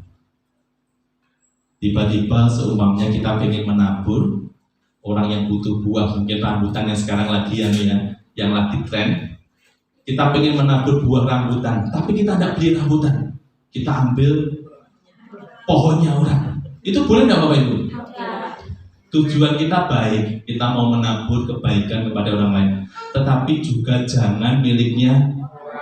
Tiba-tiba seumpamanya kita pengen menabur orang yang butuh buah, mungkin rambutan yang sekarang lagi yang lagi tren. Kita pengen menabur buah rambutan, tapi kita tidak beli rambutan. Kita ambil pohonnya orang. Itu boleh tidak Bapak Ibu? Tujuan kita baik, kita mau menabur kebaikan kepada orang lain, tetapi juga jangan miliknya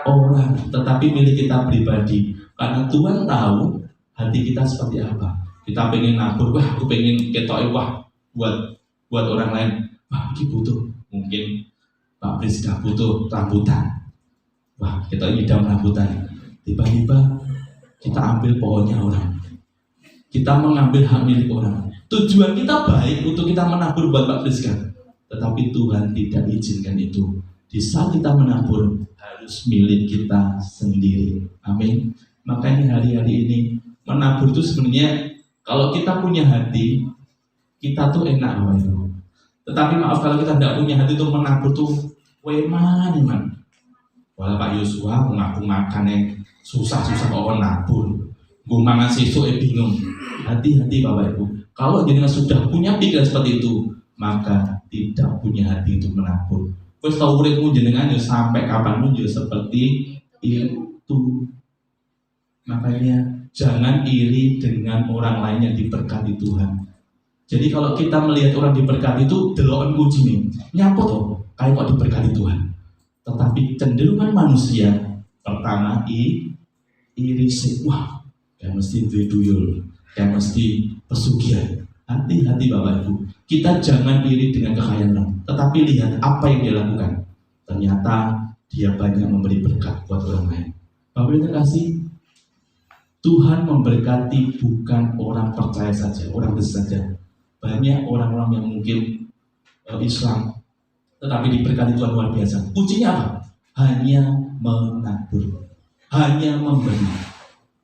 orang, tetapi milik kita pribadi. Karena Tuhan tahu hati kita seperti apa. Kita pengen nabur, wah aku pengen ketoknya, wah buat orang lain, wah ini butuh, mungkin Pak Pris sudah butuh rambutan, wah kita ngidam rambutan. Tiba-tiba kita ambil pohonnya orang, kita mengambil hak milik orang. Tujuan kita baik untuk kita menabur buat Pak Pris kan, tetapi Tuhan tidak izinkan itu. Di saat kita menabur harus milik kita sendiri. Amin. Makanya hari-hari ini menabur itu sebenarnya kalau kita punya hati, kita tuh enak Bapak Ibu. Tetapi maaf kalau kita tidak punya hati untuk menabur tuh weman. Walau Pak Yosua mengaku makan yang susah-susah kok nabur. Gue mangan sesuk bingung. Hati-hati Bapak Ibu. Kalau jenengan sudah punya pikiran seperti itu, maka tidak punya hati untuk menabur. Wes tau uripmu jenengan ya sampai kapanpun ya seperti itu. Makanya jangan iri dengan orang lain yang diberkati Tuhan. Jadi kalau kita melihat orang diberkati itu deloken kuji nih, nyapa toh kayak kok diberkati Tuhan. Tetapi cenderungan manusia pertama iri sih, wah, kayak mesti duyul, kayak mesti pesugihan. Hati-hati Bapak Ibu. Kita jangan iri dengan kekayaan orang, tetapi lihat apa yang dia lakukan. Ternyata dia banyak memberi berkat buat orang lain. Bapak Ibu terkasih, Tuhan memberkati bukan orang percaya saja, orang Kristen saja. Banyak orang-orang yang mungkin Islam, tetapi diberkati Tuhan luar biasa. Kuncinya apa? Hanya menabur, hanya memberi.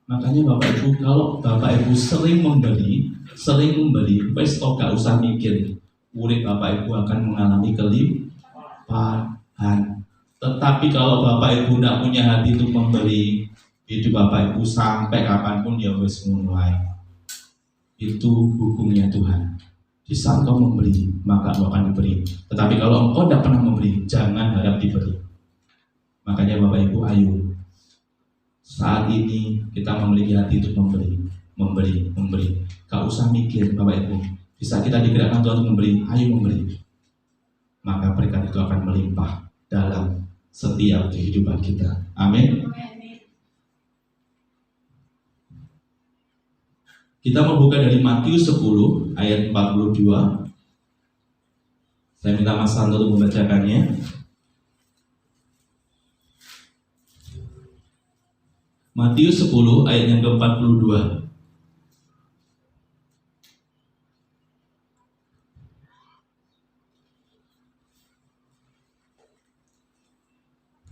Makanya Bapak Ibu, kalau Bapak Ibu sering memberi, wes toh gak usah mikir, urip Bapak Ibu akan mengalami kelimpahan. Tetapi kalau Bapak Ibu tidak punya hati untuk memberi, hidup Bapak Ibu sampai kapanpun ya wis mulai. Itu hukumnya Tuhan. Di saat kau memberi, maka engkau akan diberi. Tetapi kalau engkau tidak pernah memberi, jangan harap diberi. Makanya Bapak Ibu, ayo saat ini kita memiliki hati untuk memberi. Gak usah mikir Bapak Ibu. Bisa kita digerakkan Tuhan untuk memberi, ayo memberi. Maka berkat itu akan melimpah dalam setiap kehidupan kita. Amin. Kita membuka dari Matius 10 ayat 42. Saya minta Mas Santo untuk membacakannya. Matius 10 ayat yang ke-42.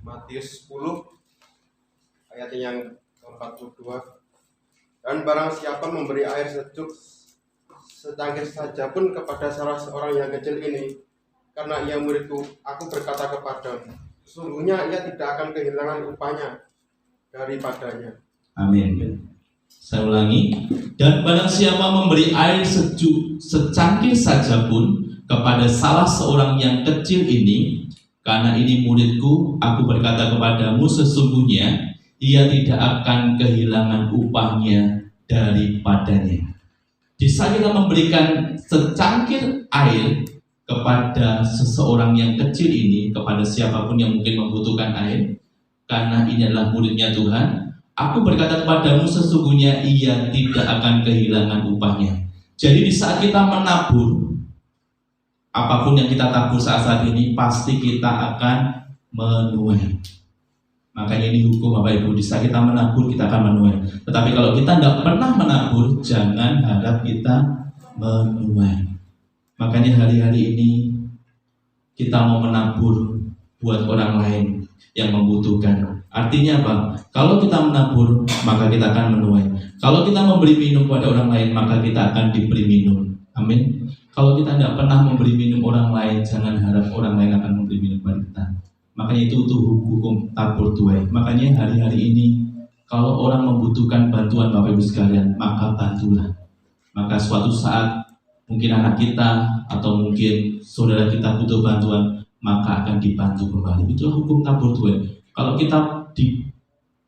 Matius 10 ayat yang ke-42. Dan barang siapa memberi air sejuk secangkir saja pun kepada salah seorang yang kecil ini, karena ia muridku, aku berkata kepadamu, sesungguhnya ia tidak akan kehilangan upahnya daripadanya. Amin. Saya ulangi. Dan barang siapa memberi air sejuk secangkir saja pun kepada salah seorang yang kecil ini, karena ini muridku, aku berkata kepadamu, sesungguhnya ia tidak akan kehilangan upahnya daripadanya. Di saat kita memberikan secangkir air kepada seseorang yang kecil ini, kepada siapapun yang mungkin membutuhkan air, karena ini adalah muridnya Tuhan, aku berkata kepadamu, sesungguhnya ia tidak akan kehilangan upahnya. Jadi di saat kita menabur, apapun yang kita tabur saat ini, pasti kita akan menuai. Makanya ini hukum Bapak Ibu, di saat kita menabur, kita akan menuai. Tetapi kalau kita tidak pernah menabur, jangan harap kita menuai. Makanya hari-hari ini kita mau menabur buat orang lain yang membutuhkan. Artinya apa? Kalau kita menabur, maka kita akan menuai. Kalau kita memberi minum pada orang lain, maka kita akan diberi minum. Amin. Kalau kita tidak pernah memberi minum orang lain, jangan harap orang lain akan memberi minum pada kita. Makanya itu hukum tabur tuai. Makanya hari-hari ini, kalau orang membutuhkan bantuan Bapak Ibu sekalian, maka bantulah. Maka suatu saat mungkin anak kita atau mungkin saudara kita butuh bantuan, maka akan dibantu kembali. Itulah hukum tabur tuai. Kalau kita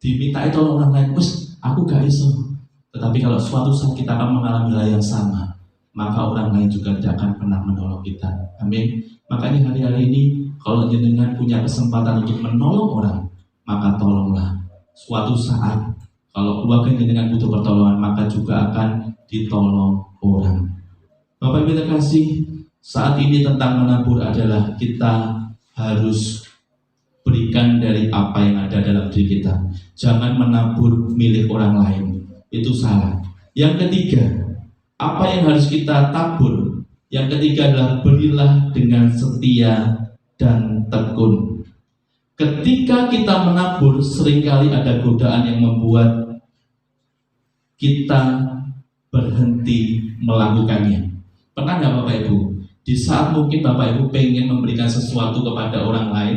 diminta itu oleh orang lain, wes aku gak iso. Tetapi kalau suatu saat kita akan mengalami hal yang sama, maka orang lain juga tidak akan pernah menolong kita. Amin. Makanya hari-hari ini kalau jenengan punya kesempatan untuk menolong orang, maka tolonglah. Suatu saat kalau keluarga jenengan butuh pertolongan, maka juga akan ditolong orang. Bapak Ibu terkasih, saat ini tentang menabur adalah kita harus berikan dari apa yang ada dalam diri kita. Jangan menabur milik orang lain, itu salah. Yang ketiga, apa yang harus kita tabur? Yang ketiga adalah berilah dengan setia dan tekun. Ketika kita menabur, seringkali ada godaan yang membuat kita berhenti melakukannya. Pernah nggak Bapak Ibu? Di saat mungkin Bapak Ibu pengen memberikan sesuatu kepada orang lain,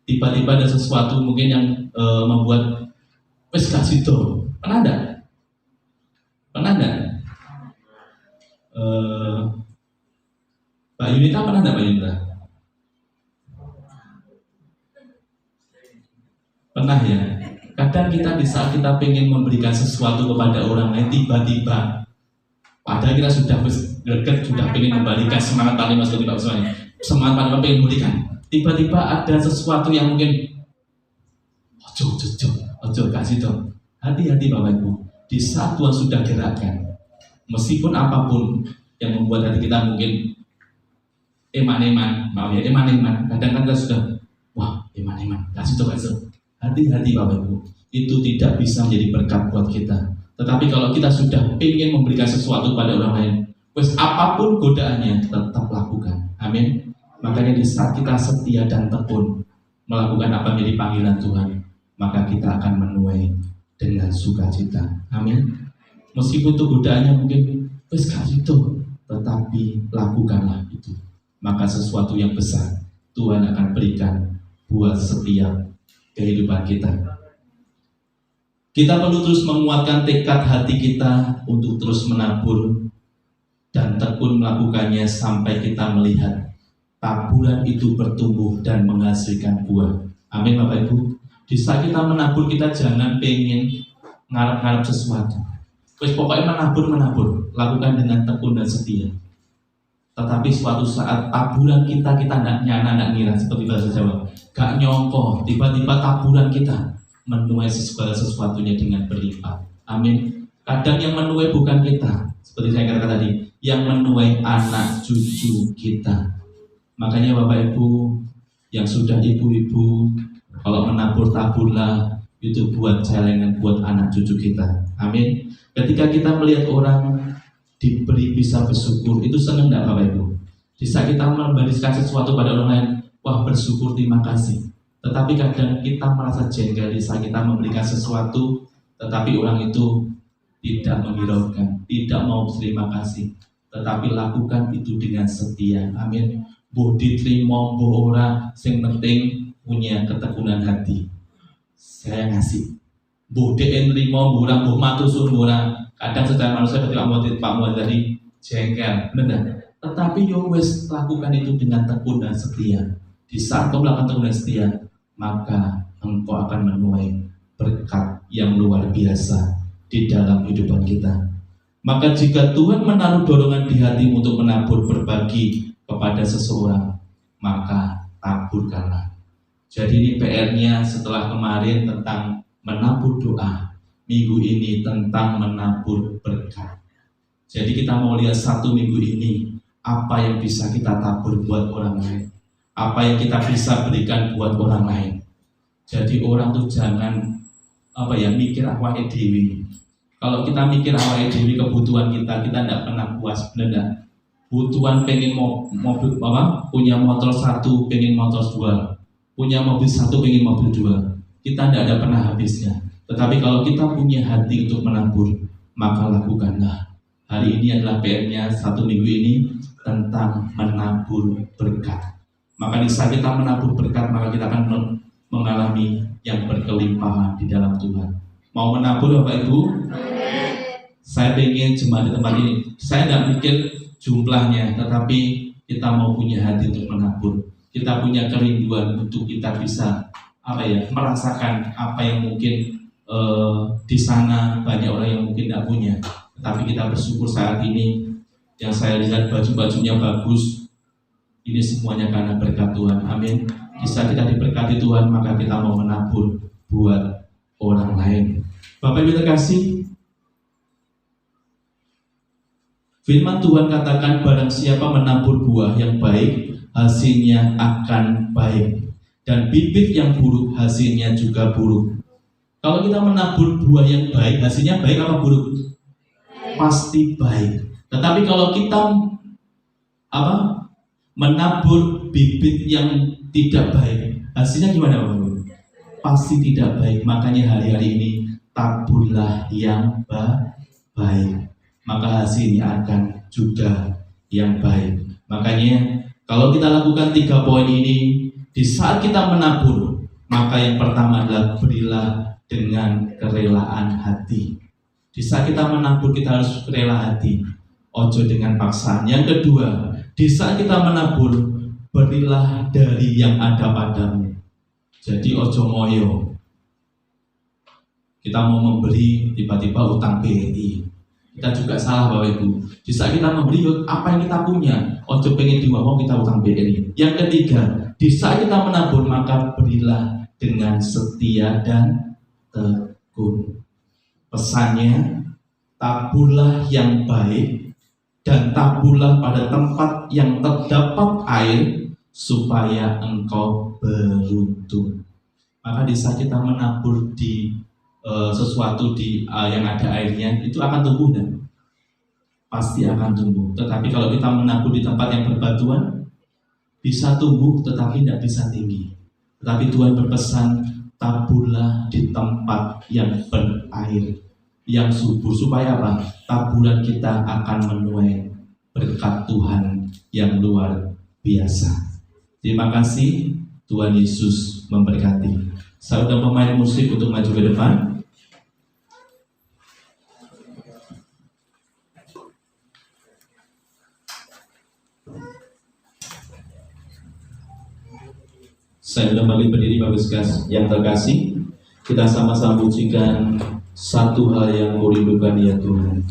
tiba-tiba ada sesuatu mungkin yang membuat wes kasih tuh. Pernah enggak? Pernah enggak? Pak Yunita pernah enggak Pak Yunita? Pernah ya? Kadang kita di saat kita pengen memberikan sesuatu kepada orang lain, tiba-tiba padahal kita sudah greget, sudah pengen memberikan semangat paling masuk tidak semuanya, semangat paling pengen memberikan. Tiba-tiba ada sesuatu yang mungkin ojo kasih dong. Hati-hati Bapak Ibu. Di saat Tuhan sudah gerakkan, meskipun apapun yang membuat hati kita mungkin eman-eman, kadang kita sudah eman-eman, kasih dong. Hati-hati Bapak Ibu. Itu tidak bisa menjadi berkat buat kita. Tetapi kalau kita sudah ingin memberikan sesuatu pada orang lain, wes apapun godaannya tetap lakukan. Amin. Makanya di saat kita setia dan tekun melakukan apa yang menjadi panggilan Tuhan, maka kita akan menuai dengan sukacita. Amin. Meskipun itu godaannya mungkin wes kasih itu, tetapi lakukanlah itu. maka sesuatu yang besar Tuhan akan berikan buat setiap kehidupan kita. Kita perlu terus menguatkan tekad hati kita untuk terus menabur dan tekun melakukannya sampai kita melihat taburan itu bertumbuh dan menghasilkan buah. Amin Bapak Ibu. Di saat kita menabur, kita jangan pengen ngarep-ngarep sesuatu. Terus pokoknya menabur, lakukan dengan tekun dan setia. Tetapi suatu saat taburan kita tidak ngira seperti bahasa Jawa, gak nyongko, tiba-tiba taburan kita menuai segala sesuatunya dengan berlipat. Amin. Kadang yang menuai bukan kita, seperti saya katakan tadi, yang menuai anak cucu kita. Makanya Bapak Ibu yang sudah ibu-ibu, kalau menabur taburlah, itu buat celengan buat anak cucu kita. Amin. Ketika kita melihat orang diberi bisa bersyukur, itu senang enggak Bapak Ibu? Di saat kita memberikan sesuatu pada orang lain, wah bersyukur, terima kasih. Tetapi kadang kita merasa jengkel di saat kita memberikan sesuatu, tetapi orang itu tidak menghiraukan, tidak mau terima kasih. Tetapi lakukan itu dengan setia. Amin. Boh diterima, boh ora, yang penting punya ketekunan hati. Saya ngasih. Boh dek nerima, boh ora, boh matusun, boh ora. Kadang secara manusia ketika Pak Muhammad tadi jengkel, benar. Tetapi yo wes lakukan itu dengan tekun dan setia. Di saat kau melakukan tekun dan setia, maka engkau akan menuai berkat yang luar biasa di dalam kehidupan kita. Maka jika Tuhan menaruh dorongan di hatimu untuk menabur berbagi kepada seseorang, maka taburkanlah. Jadi ini PR-nya setelah kemarin tentang menabur doa, minggu ini tentang menabur berkat. Jadi kita mau lihat satu minggu ini, apa yang bisa kita tabur buat orang lain, apa yang kita bisa berikan buat orang lain. Jadi orang tuh jangan mikir awake dhewe. Kalau kita mikir awake dhewe kebutuhan kita tidak pernah puas, benar. Kebutuhan pengen mobil punya motor satu, pengen motor dua, punya mobil satu, pengen mobil dua. Kita tidak ada pernah habisnya. Tetapi kalau kita punya hati untuk menabur, maka lakukanlah. Hari ini adalah PR-nya satu minggu ini tentang menabur berkat. Maka di saat kita menabur berkat, maka kita akan mengalami yang berkelimpahan di dalam Tuhan. Mau menabur Bapak Ibu? Saya ingin jemaat di tempat ini. Saya tidak mikir jumlahnya, tetapi kita mau punya hati untuk menabur. Kita punya kerinduan untuk kita bisa merasakan apa yang mungkin di sana banyak orang yang mungkin tidak punya. Tapi kita bersyukur saat ini yang saya lihat baju-bajunya bagus. Ini semuanya karena berkat Tuhan. Amin. Bisa kita diberkati Tuhan, maka kita mau menabur buat orang lain. Bapak Ibu terkasih, firman Tuhan katakan barang siapa menabur buah yang baik, hasilnya akan baik. Dan bibit yang buruk, hasilnya juga buruk. Kalau kita menabur buah yang baik, hasilnya baik apa buruk? Pasti baik. Tetapi kalau kita menabur bibit yang tidak baik, hasilnya gimana Bapak Ibu? Pasti tidak baik. Makanya hari-hari ini taburlah yang baik, maka hasilnya akan juga yang baik. Makanya kalau kita lakukan 3 poin ini, di saat kita menabur, maka yang pertama adalah berilah dengan kerelaan hati. Di saat kita menabur, kita harus rela hati, ojo dengan paksaan. Yang kedua, di saat kita menabur, berilah dari yang ada padamu. Jadi ojo ngoyo. Kita mau memberi, tiba-tiba utang BNI. Kita juga salah Bapak Ibu. Di saat kita memberi, apa yang kita punya, ojo pengen diwawang kita utang BNI. Yang ketiga, di saat kita menabur, maka berilah dengan setia dan tekun. Pesannya, taburlah yang baik dan taburlah pada tempat yang terdapat air supaya engkau beruntung. Maka di saat kita menabur di sesuatu yang ada airnya, itu akan tumbuh dan pasti akan tumbuh. Tetapi kalau kita menabur di tempat yang berbatuan, bisa tumbuh tetapi tidak bisa tinggi. Tetapi Tuhan berpesan, taburlah di tempat yang berair, yang subur, supaya taburan kita akan menuai berkat Tuhan yang luar biasa. Terima kasih, Tuhan Yesus memberkati. Saya undang pemain musik untuk maju ke depan. Saya undang balik berdiri Bapak yang terkasih. Kita sama-sama pujikan satu hal yang kau rindukan ya Tuhan.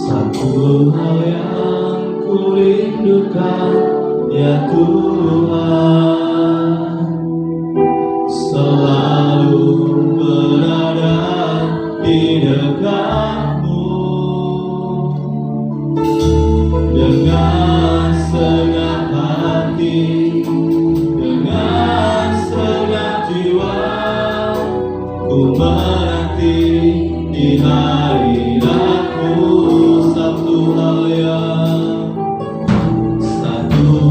Satu hal yang ku rindukan ya Tuhan, selalu berada di dekatmu dengan segenap hati, dengan segenap jiwa, ku menanti di hadiratmu. Satu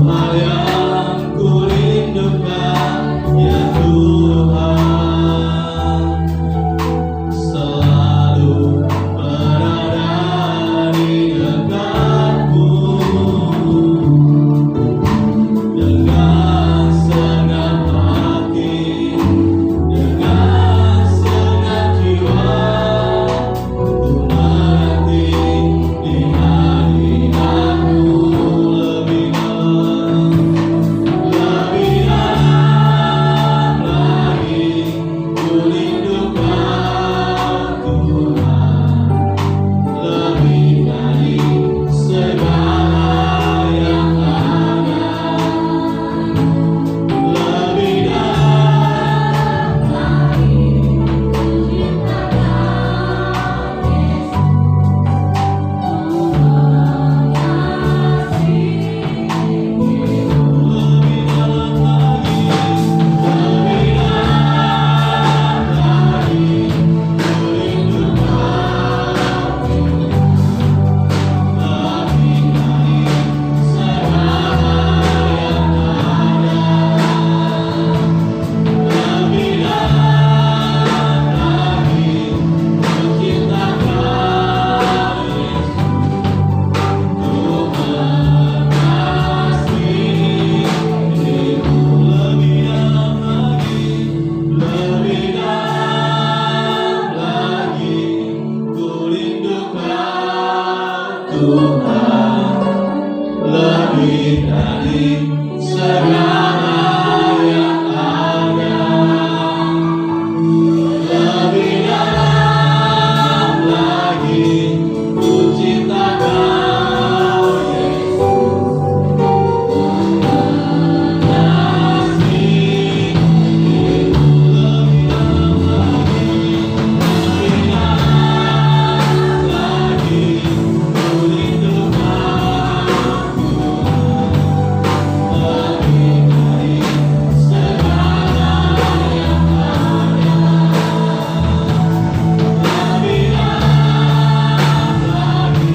hal yang ku rindukan ya Tuhan, selalu berada di dekatmu dengan segenap hati, dengan segenap jiwa, ku menanti di hadiratmu. Lebih dalam lagi ku rindukan Tuhan, lebih dari segala yang ada. Lebih dalam lagi ku cintakan Tuhan, lebih dari segala yang ada. Lebih dalam lagi ku cinta Kau Yesus, mengasihi lebih dalam lagi, lebih dalam lagi ku rindukan Tuhan, lebih dari segala yang ada. Lebih dalam lagi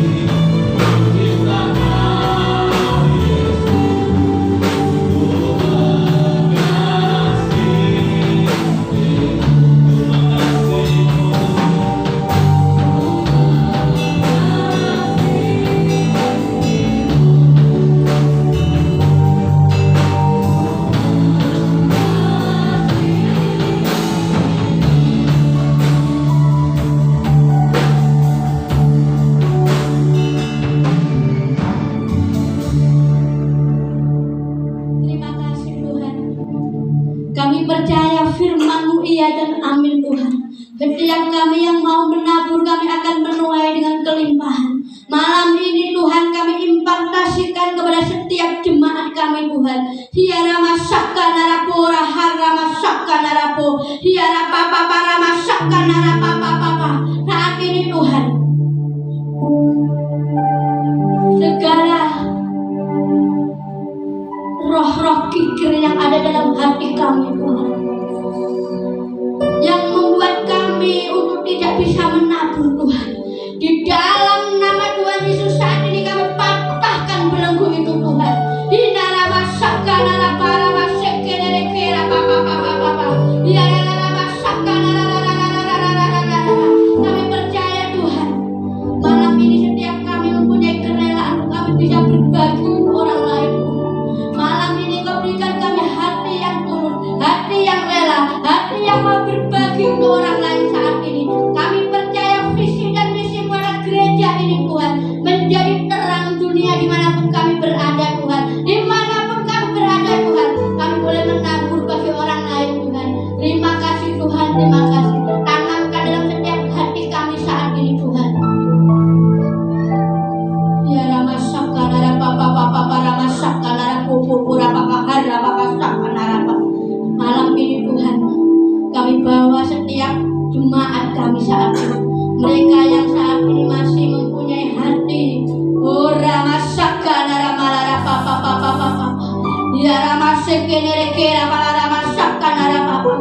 ku cinta Kau Yesus, ku mengasihi, ku mengasihi-Mu. Terima kasih Tuhan. Kami percaya firman-Mu iya dan amin Tuhan. Setiap kami yang mau menabur, kami akan menuai dengan kelimpahan. Malam ini Tuhan, kami impartasikan kepada setiap jemaat kami Tuhan. Iya kami saat ini. Mereka yang saat ini masih mempunyai hati Ramasaka Naramala Papa Papa Papa Ya Ramaseke Nerekera Ramasaka Narapapa.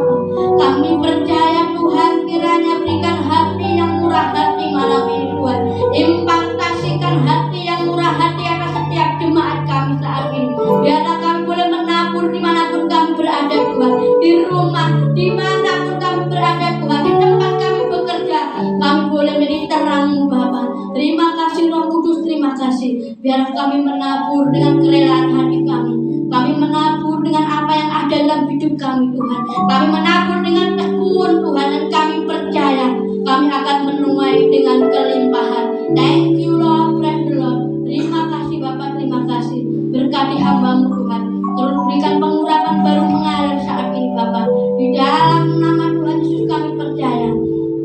Kami percaya Tuhan, kiranya berikan hati yang murah hati malam ini Tuhan. Impantasikan hati yang murah hati atas setiap jemaat kami saat ini. Biarlah kami boleh menabur dimanapun kami berada Tuhan, di rumah, dimanapun kami berada Tuhan, di tempat kami bekerja, kami boleh menjadi terang-Mu Bapa. Terima kasih Roh Kudus, terima kasih. Biarlah kami menabur dengan kerelaan hati kami. Kami menabur dengan apa yang ada dalam hidup kami Tuhan. Kami menabur dengan tekun Tuhan, dan kami percaya kami akan menuai dengan kelimpahan. Thank you Lord, praise the Lord. Terima kasih Bapak, terima kasih. Berkati hamba-Mu Tuhan. Terus berikan pengurapan baru mengalir saat ini Bapak. Di dalam nama Tuhan Yesus kami percaya.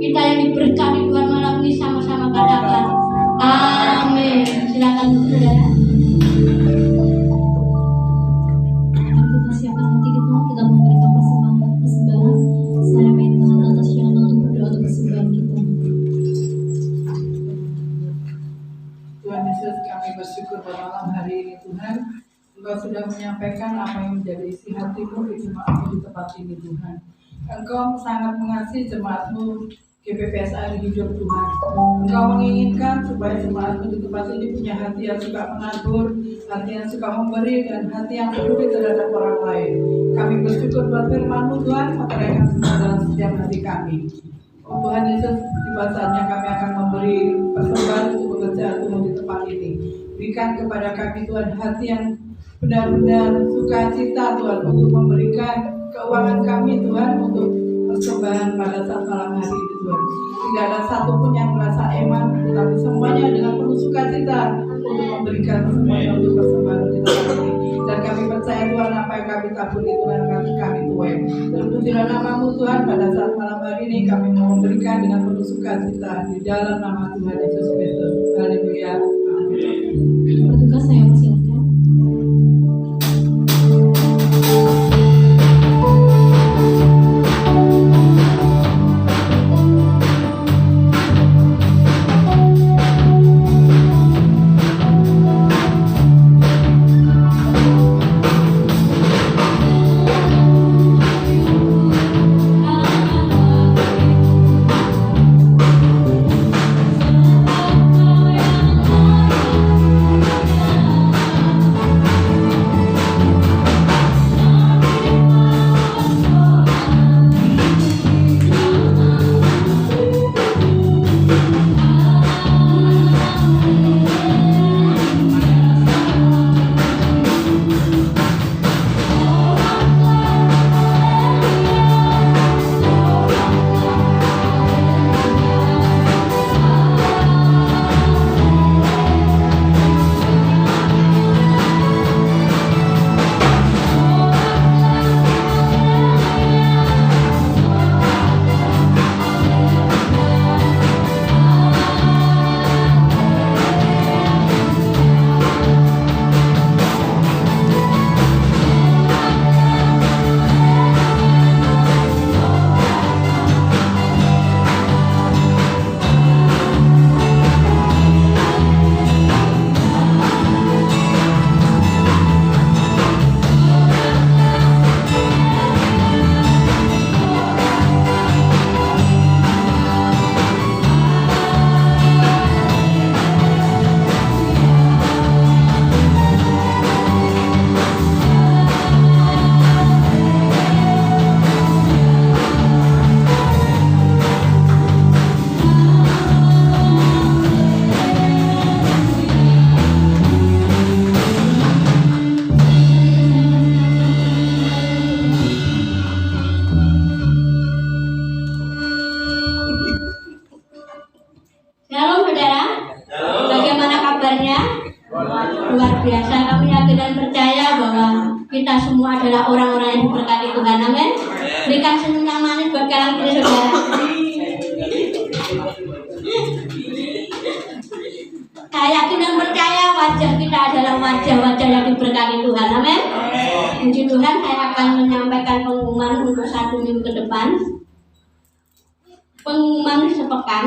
Kita yang diberkati Tuhan malam ini sama-sama katakan amin. Silakan saudara. Kita siapkan hati kita memberikan persembahan. Saya minta atas Yana untuk berdoa untuk persembahan kita. Tuhan Yesus, kami bersyukur pada malam hari ini Tuhan, Engkau sudah menyampaikan apa yang menjadi isi hati-Mu di jemaat-Mu di tempat ini Tuhan. Engkau sangat mengasihi jemaat-Mu GPPSA di hidup Tuhan. Engkau menginginkan supaya jemaat-Mu di tempat ini punya hati yang suka menabur, hati yang suka memberi, dan hati yang peduli terhadap orang lain. Kami bersyukur buat firman-Mu Tuhan, meteraikan semua dalam setiap hati kami. Oh Tuhan Yesus, tiba saatnya kami akan memberi persembahan untuk pekerjaan-Mu di tempat ini. Berikan kepada kami Tuhan hati yang benar-benar sukacita Tuhan, untuk memberikan keuangan kami Tuhan untuk persembahan pada saat malam hari ini Tuhan. Tidak ada satupun yang merasa eman, tetapi semuanya dengan penuh sukacita untuk memberikan semuanya untuk persembahan di tempat ini. Dan kami percaya Tuhan, apa yang kami tabur itu akan kami tuai. Terpujilah nama-Mu Tuhan, pada saat malam hari ini kami mau memberikan dengan penuh sukacita di dalam nama Tuhan Yesus Kristus. Haleluya. Amin. Bertugas saya persilakan. Shalom saudara. Bagaimana kabarnya? Luar biasa. Kami yakin dan percaya bahwa kita semua adalah orang-orang yang diberkati Tuhan. Amin. Berikan senyum yang manis buat kanan kiri saudara. Saya yakin dan percaya wajah kita adalah wajah-wajah yang diberkati Tuhan. Amin. Puji Tuhan, saya akan menyampaikan pengumuman untuk 1 minggu ke depan. Pengumuman sepekan.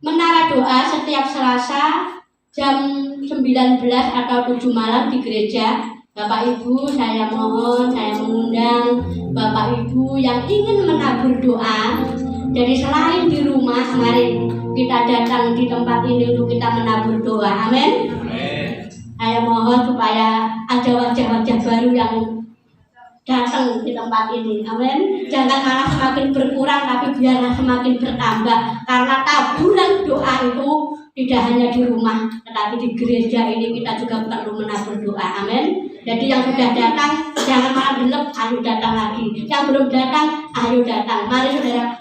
Menara doa setiap Selasa jam 19 atau 7 malam di gereja. Bapak Ibu, saya mohon, saya mengundang Bapak Ibu yang ingin menabur doa. Jadi selain di rumah, mari kita datang di tempat ini untuk kita menabur doa. Amin. Saya mohon supaya ada wajah-wajah baru yang datang di tempat ini. Amin. Jangan malah semakin berkurang, tapi biarlah semakin bertambah. Karena taburan doa itu tidak hanya di rumah, tetapi di gereja ini kita juga perlu menabur doa. Amin. Jadi yang sudah datang jangan malah belum, ayo datang lagi. Yang belum datang, ayo datang. Mari saudara,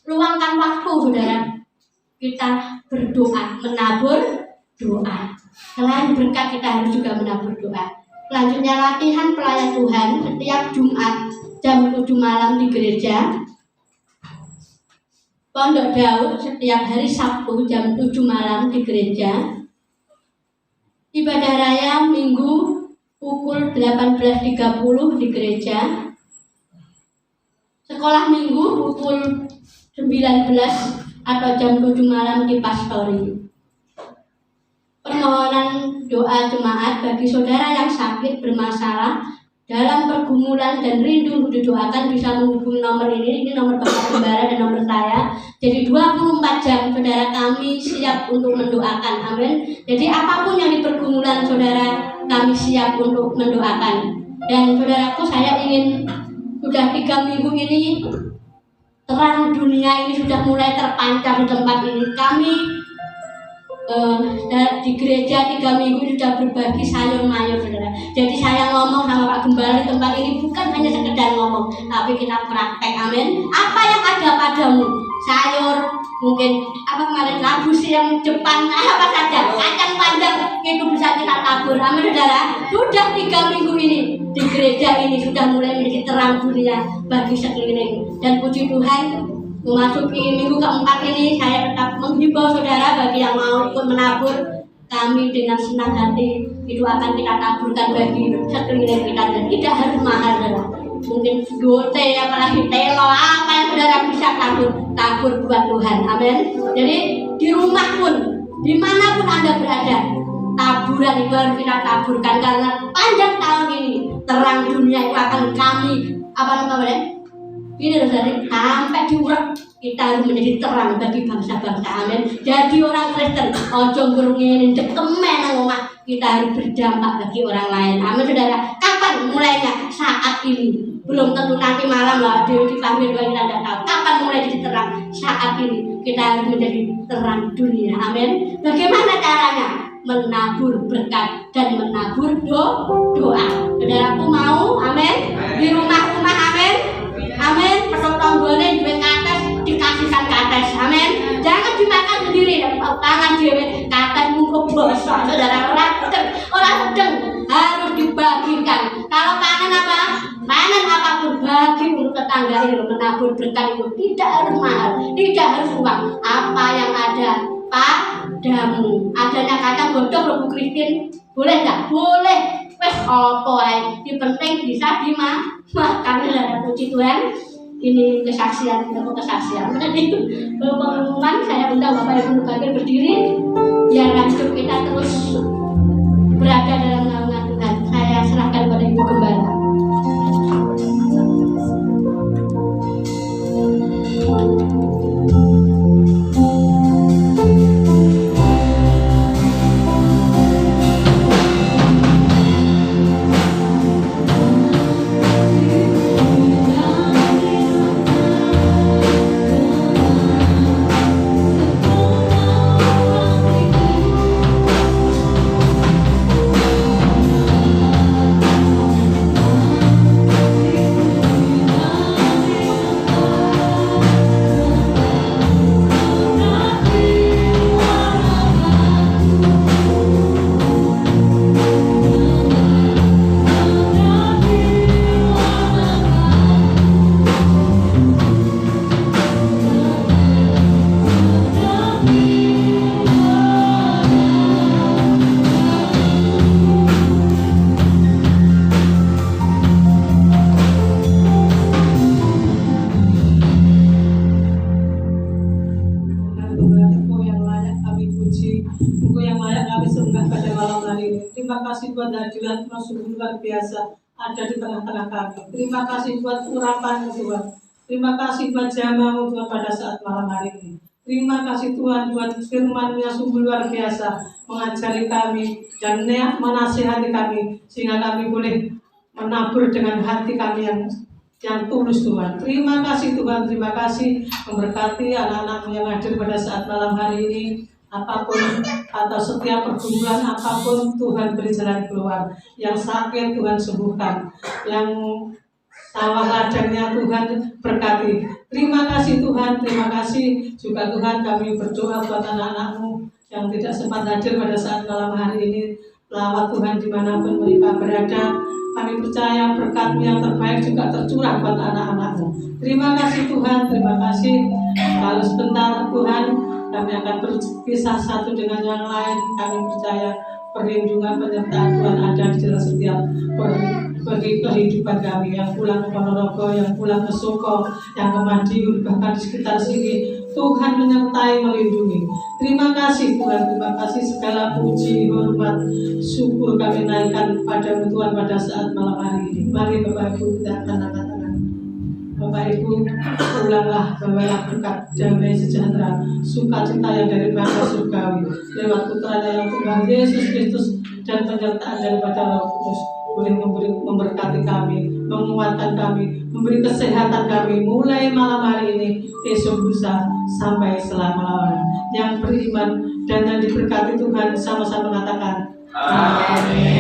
luangkan waktu saudara. Kita berdoa, menabur doa. Selain berkat, kita harus juga menabur doa. Selanjutnya latihan pelayan Tuhan setiap Jumat jam 7 malam di gereja. Pondok Daud setiap hari Sabtu jam 7 malam di gereja. Ibadah raya Minggu pukul 18.30 di gereja. Sekolah Minggu pukul 19 atau jam 7 malam di Pastori. Permohonan doa jemaat bagi saudara yang sakit bermasalah dalam pergumulan dan rindu untuk didoakan bisa menghubungi nomor ini nomor Bapak Gembala dan nomor saya. Jadi 24 jam saudara kami siap untuk mendoakan. Amin. Jadi apapun yang di pergumulan saudara, kami siap untuk mendoakan. Dan saudaraku, saya ingin sudah 3 minggu ini terang dunia ini sudah mulai terpancar di tempat ini. Kami di gereja 3 minggu sudah berbagi sayur mayur saudara. Jadi saya ngomong sama Pak Gembala di tempat ini bukan hanya sekedar ngomong, tapi kita praktek. Amin. Apa yang ada padamu, sayur, mungkin kemarin labu siang Jepang, apa saja, kacang panjang, itu bisa kita tabur. Amin saudara. Sudah 3 minggu ini di gereja ini sudah mulai menjadi terang dunia bagi sekeliling. Dan puji Tuhan, memasuki minggu keempat ini saya tetap menghimbau saudara bagi yang mau ikut menabur, kami dengan senang hati itu akan kita taburkan bagi sekeliling kita dan tidak harus mahal saudara. Mungkin gote, apalagi telo, apa yang saudara bisa tabur buat Tuhan. Amin. Jadi di rumah pun, dimanapun Anda berada, taburan itu harus kita taburkan karena panjang tahun ini terang dunia itu akan kami ini dari sampai diurek kita harus menjadi terang bagi bangsa-bangsa. Amin. Jadi orang Kristen ojo ngurungin dekemen ngomong, kita harus berdampak bagi orang lain. Amin saudara. Kapan mulainya? Saat ini. Belum tentu nanti malam lah dipanggil kita tidak tahu. Kapan mulai jadi terang? Saat ini kita harus menjadi terang dunia. Amin. Bagaimana caranya? Menabur berkat dan menabur doa. Saudaraku mau? Amin. Di rumah-rumah. Amin. Amin. Pertolongan boleh juga kates, dikasihkan kates. Amin. Jangan dimakan sendiri, tangan dewe kates mungkuk bosok. Saudara orang sedang harus dibagikan. Kalau panen apa? Panen apapun bagi untuk tetangga ini, menabur berkat itu tidak harus mahal, tidak harus uang. Apa yang ada padamu. Adanya kacang godok loh Bu Kristin, boleh enggak? Boleh. Wes opo ae, yang penting bisa dimakan. Saudara, puji Tuhan. Ini kesaksian, kesaksian. Jadi pengumuman saya undang Bapak Ibu Nugakil berdiri, biar hidup kita terus berada dalam naungan Tuhan. Saya serahkan kepada Ibu Gembala. Terima kasih buat hadirat sungguh luar biasa ada di tengah-tengah kami. Terima kasih buat urapan Tuhan. Terima kasih buat jamamu Tuhan pada saat malam hari ini. Terima kasih Tuhan buat firman-Nya sungguh luar biasa mengajari kami dan menasihati kami sehingga kami boleh menabur dengan hati kami yang tulus Tuhan. Terima kasih Tuhan, terima kasih memberkati anak-anakmu yang hadir pada saat malam hari ini. Apapun atau setiap pergumulan apapun Tuhan beri jalan keluar. Yang sakit Tuhan sembuhkan, yang sawah ladangnya Tuhan berkati. Terima kasih Tuhan, terima kasih juga Tuhan. Kami berdoa buat anak-anakmu yang tidak sempat hadir pada saat malam hari ini. Lawat Tuhan dimanapun mereka berada. Kami percaya berkat yang terbaik juga tercurah buat anak-anakmu. Terima kasih Tuhan, terima kasih. Kalau sebentar Tuhan, kami akan berpisah satu dengan yang lain. Kami percaya perlindungan penyertaan Tuhan ada di dalam setiap bagi kehidupan kami. Yang pulang ke Ponorogo, yang pulang ke Soko, yang ke Madiun, bahkan di sekitar sini. Tuhan menyertai, melindungi. Terima kasih Tuhan, terima kasih. Segala puji, hormat, syukur kami naikkan pada Tuhan pada saat malam hari ini. Mari Bapak Ibu kita akan angkat tangan. Bapak Ibu, pulanglah, bawalah berkat damai sejahtera, sukacita yang dari Bapa surgawi lewat putranya yang tunggal Yesus Kristus dan penyertaan daripada Roh Kudus boleh memberkati kami, menguatkan kami, memberi kesehatan kami mulai malam hari ini, esok lusa sampai selama-lamanya. Yang beriman dan yang diberkati Tuhan sama-sama mengatakan amin.